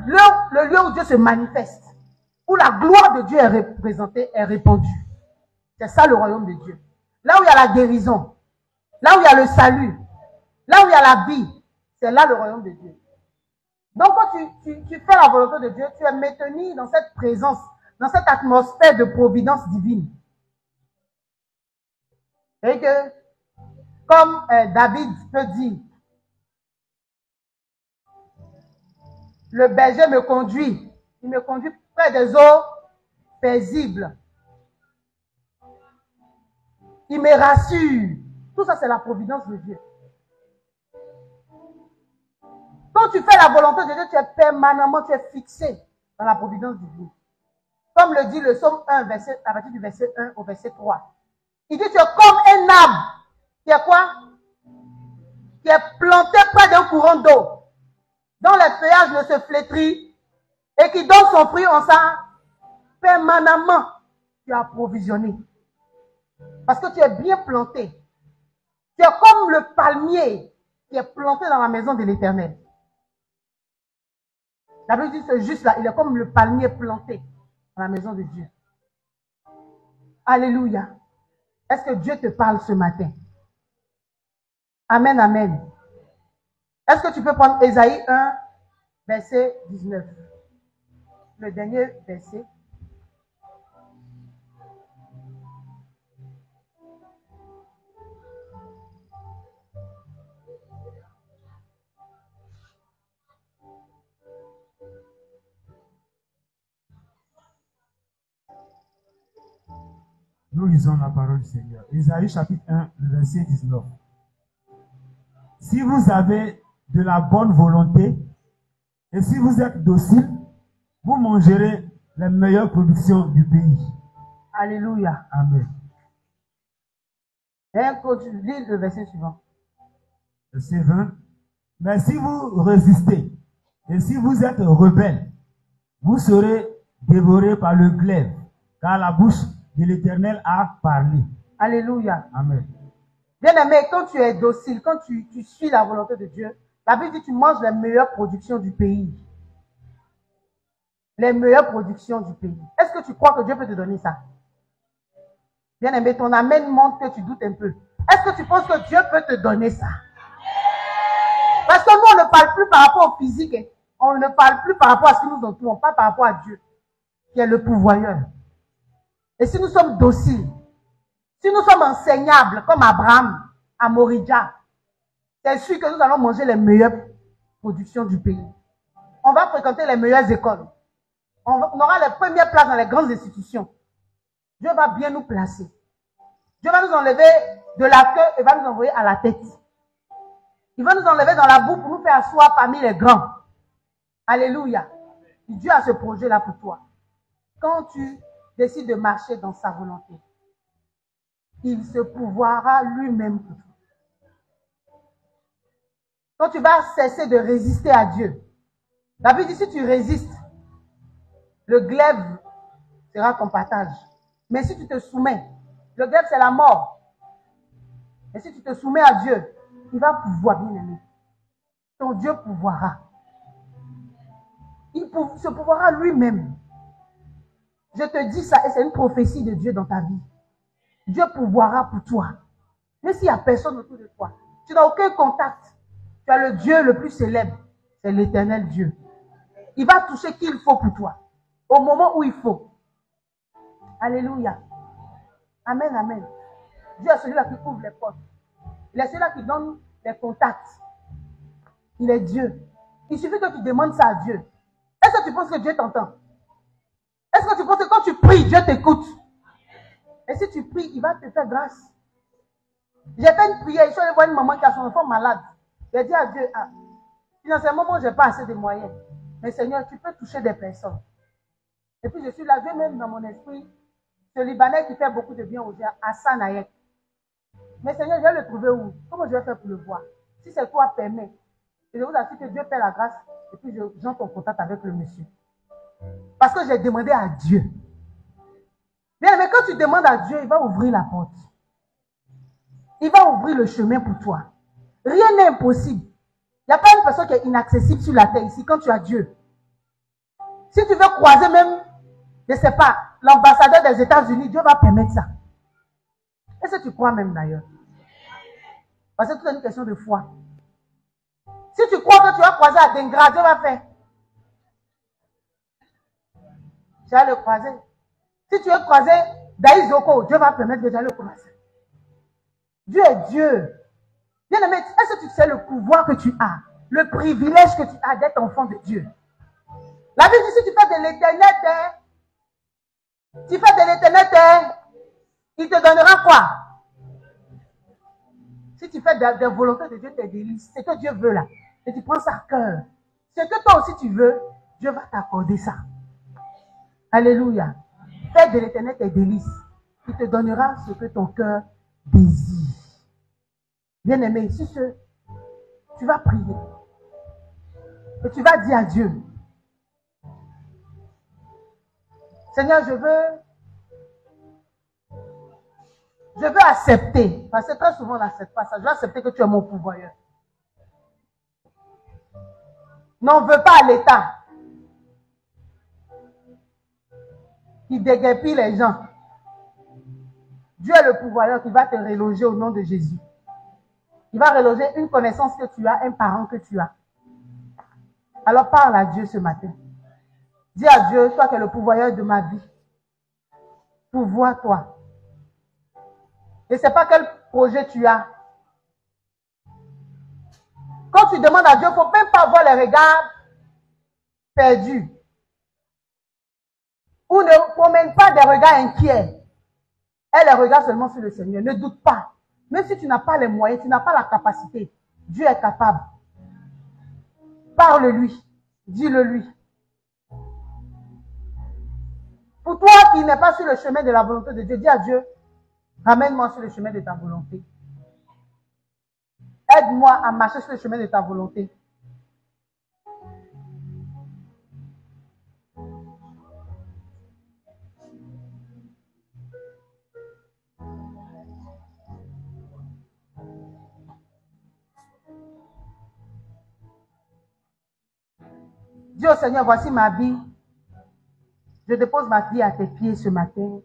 Le lieu où Dieu se manifeste. Où la gloire de Dieu est représentée, est répandue. C'est ça le royaume de Dieu. Là où il y a la guérison, là où il y a le salut, là où il y a la vie, c'est là le royaume de Dieu. Donc quand tu fais la volonté de Dieu, tu es maintenu dans cette présence, dans cette atmosphère de providence divine. Et que, comme David peut dire, le berger me conduit, il me conduit près des eaux paisibles. Il me rassure. Tout ça, c'est la providence de Dieu. Quand tu fais la volonté de Dieu, tu es permanemment, tu es fixé dans la providence divine. Comme le dit le psaume 1, à partir du verset 1 au verset 3. Il dit, tu es comme un arbre qui est quoi? Qui est planté près d'un courant d'eau, dont les feuillages ne se flétrissent et qui donne son fruit en ça. Permanemment, tu es approvisionné. Parce que tu es bien planté. Tu es comme le palmier qui est planté dans la maison de l'Éternel. La Bible dit c'est juste là, il est comme le palmier planté dans la maison de Dieu. Alléluia. Est-ce que Dieu te parle ce matin? Amen, amen. Est-ce que tu peux prendre Ésaïe 1, verset 19? Le dernier verset. Nous lisons la parole du Seigneur. Ésaïe chapitre 1, verset 19. Si vous avez de la bonne volonté et si vous êtes docile, vous mangerez les meilleures productions du pays. Alléluia. Amen. Et lis le verset suivant. Verset 20. Mais si vous résistez et si vous êtes rebelle, vous serez dévorés par le glaive, car la bouche de l'Éternel a parlé. Alléluia. Amen. Bien-aimé, quand tu es docile, quand tu suis la volonté de Dieu, la Bible dit que tu manges les meilleures productions du pays. Les meilleures productions du pays. Est-ce que tu crois que Dieu peut te donner ça? Bien-aimé, ton amen montre que tu doutes un peu. Est-ce que tu penses que Dieu peut te donner ça? Parce que nous, on ne parle plus par rapport au physique. Hein. On ne parle plus par rapport à ce qui nous entoure. On parle par rapport à Dieu, qui est le pourvoyeur. Et si nous sommes dociles, si nous sommes enseignables, comme Abraham, à Moridja, c'est sûr que nous allons manger les meilleures productions du pays. On va fréquenter les meilleures écoles. On aura les premières places dans les grandes institutions. Dieu va bien nous placer. Dieu va nous enlever de la queue et va nous envoyer à la tête. Il va nous enlever dans la boue pour nous faire asseoir parmi les grands. Alléluia. Et Dieu a ce projet-là pour toi. Quand tu décides de marcher dans sa volonté, il se pourvoira lui-même pour toi. Quand tu vas cesser de résister à Dieu, la Bible dit si tu résistes, le glaive sera ton partage. Mais si tu te soumets, le glaive c'est la mort. Et si tu te soumets à Dieu, il va pouvoir, bien aimé. Ton Dieu pourvoira. Il se pourvoira lui-même. Je te dis ça, et c'est une prophétie de Dieu dans ta vie. Dieu pourvoira pour toi. Mais s'il n'y a personne autour de toi, tu n'as aucun contact. Tu as le Dieu le plus célèbre, c'est l'Éternel Dieu. Il va toucher qui il faut pour toi, au moment où il faut. Alléluia. Amen, amen. Dieu est celui-là qui ouvre les portes. Il est celui-là qui donne les contacts. Il est Dieu. Il suffit que tu demandes ça à Dieu. Est-ce que tu penses que Dieu t'entend? Est-ce que tu penses que quand tu pries, Dieu t'écoute? Et si tu pries, il va te faire grâce. J'ai fait une prière, je suis allé voir une maman qui a son enfant malade. J'ai dit à Dieu, financièrement, moi, je n'ai pas assez de moyens. Mais Seigneur, tu peux toucher des personnes. Et puis je suis là, Dieu même dans mon esprit, ce Libanais qui fait beaucoup de bien aux gens, Hassan Hayek. Mais Seigneur, je vais le trouver où? Comment je vais faire pour le voir? Si c'est toi, permets. Et je vous assure que Dieu fait la grâce. Et puis j'entre en contact avec le monsieur. Parce que j'ai demandé à Dieu. Bien, mais quand tu demandes à Dieu, il va ouvrir la porte. Il va ouvrir le chemin pour toi. Rien n'est impossible. Il n'y a pas une personne qui est inaccessible sur la terre ici quand tu as Dieu. Si tu veux croiser même, je ne sais pas, l'ambassadeur des États-Unis, Dieu va permettre ça. Est-ce que tu crois même d'ailleurs? Parce que tout est une question de foi. Si tu crois que tu vas croiser Adengra, Dieu va faire. Tu vas le croiser. Si tu veux croiser Daïzoko, Dieu va permettre de le croiser. Dieu est Dieu. Bien aimé, est-ce que tu sais le pouvoir que tu as, le privilège que tu as d'être enfant de Dieu? La Bible dit, si tu fais de l'éternel, il te donnera quoi? Si tu fais des volontés de Dieu, tes délices, c'est que Dieu veut là. Et tu prends ça à cœur. C'est que toi aussi tu veux, Dieu va t'accorder ça. Alléluia. Fais de l'éternel tes délices. Il te donnera ce que ton cœur désire. Bien aimé, sur ce, tu vas prier. Et tu vas dire à Dieu, Seigneur, je veux accepter. Parce que très souvent on n'accepte pas ça. Je veux accepter que tu es mon pourvoyeur. N'en veux pas à l'État qui déguerpit les gens. Dieu est le pourvoyeur qui va te reloger au nom de Jésus. Il va reloger une connaissance que tu as, un parent que tu as. Alors parle à Dieu ce matin. Dis à Dieu, toi qui es le pourvoyeur de ma vie. Pourvois-toi. Et je ne sais pas quel projet tu as. Quand tu demandes à Dieu, il ne faut même pas avoir les regards perdus. Ou ne promène pas des regards inquiets. Et les regards seulement sur le Seigneur. Ne doute pas. Même si tu n'as pas les moyens, tu n'as pas la capacité, Dieu est capable. Parle-lui. Dis-le-lui. Pour toi qui n'es pas sur le chemin de la volonté de Dieu, dis à Dieu, ramène-moi sur le chemin de ta volonté. Aide-moi à marcher sur le chemin de ta volonté. Dis au Seigneur, voici ma vie. Je dépose ma vie à tes pieds ce matin.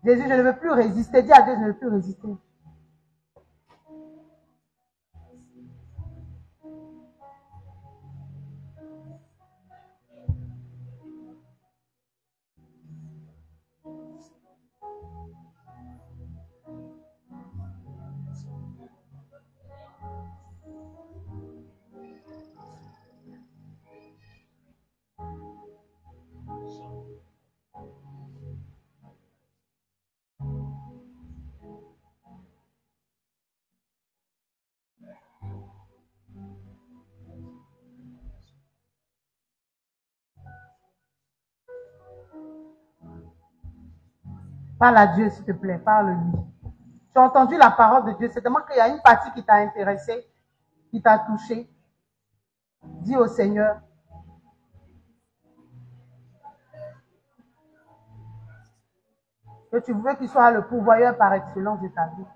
Jésus, je ne veux plus résister. Dis à Dieu, je ne veux plus résister. Parle à Dieu, s'il te plaît. Parle-lui. Tu as entendu la parole de Dieu. C'est tellement qu'il y a une partie qui t'a intéressé, qui t'a touché. Dis au Seigneur. Que tu veux qu'il soit le pourvoyeur par excellence de ta vie.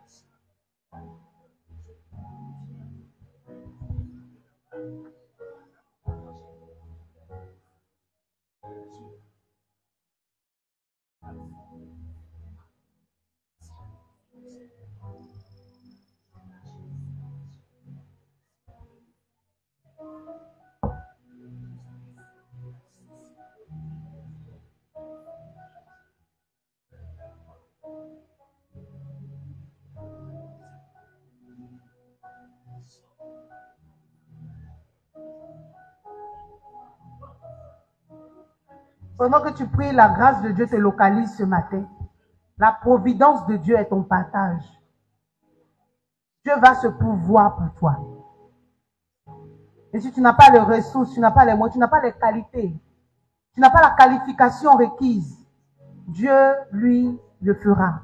Pendant que tu pries, la grâce de Dieu te localise ce matin. La providence de Dieu est ton partage. Dieu va se pourvoir pour toi. Et si tu n'as pas les ressources, tu n'as pas les moyens, tu n'as pas les qualités, tu n'as pas la qualification requise, Dieu, lui, le fera.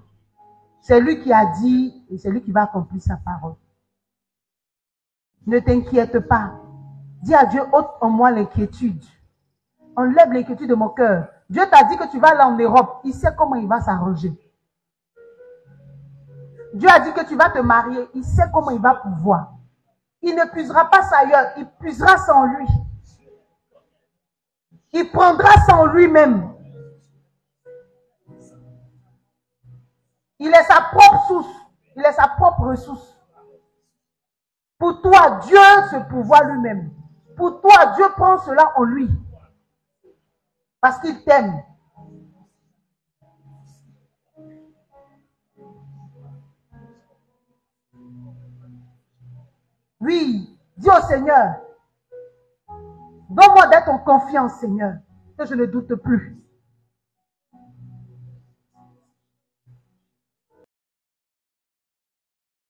C'est lui qui a dit et c'est lui qui va accomplir sa parole. Ne t'inquiète pas. Dis à Dieu, ôte en moi l'inquiétude. Enlève l'inquiétude de mon cœur. Dieu t'a dit que tu vas aller en Europe. Il sait comment il va s'arranger. Dieu a dit que tu vas te marier. Il sait comment il va pouvoir. Il ne puisera pas ça ailleurs. Il puisera ça en lui. Il prendra ça en lui-même. Il est sa propre source. Il est sa propre ressource. Pour toi, Dieu se pourvoit lui-même. Pour toi, Dieu prend cela en lui. Parce qu'il t'aime. Oui, dis au Seigneur, donne-moi d'être en confiance, Seigneur, que je ne doute plus.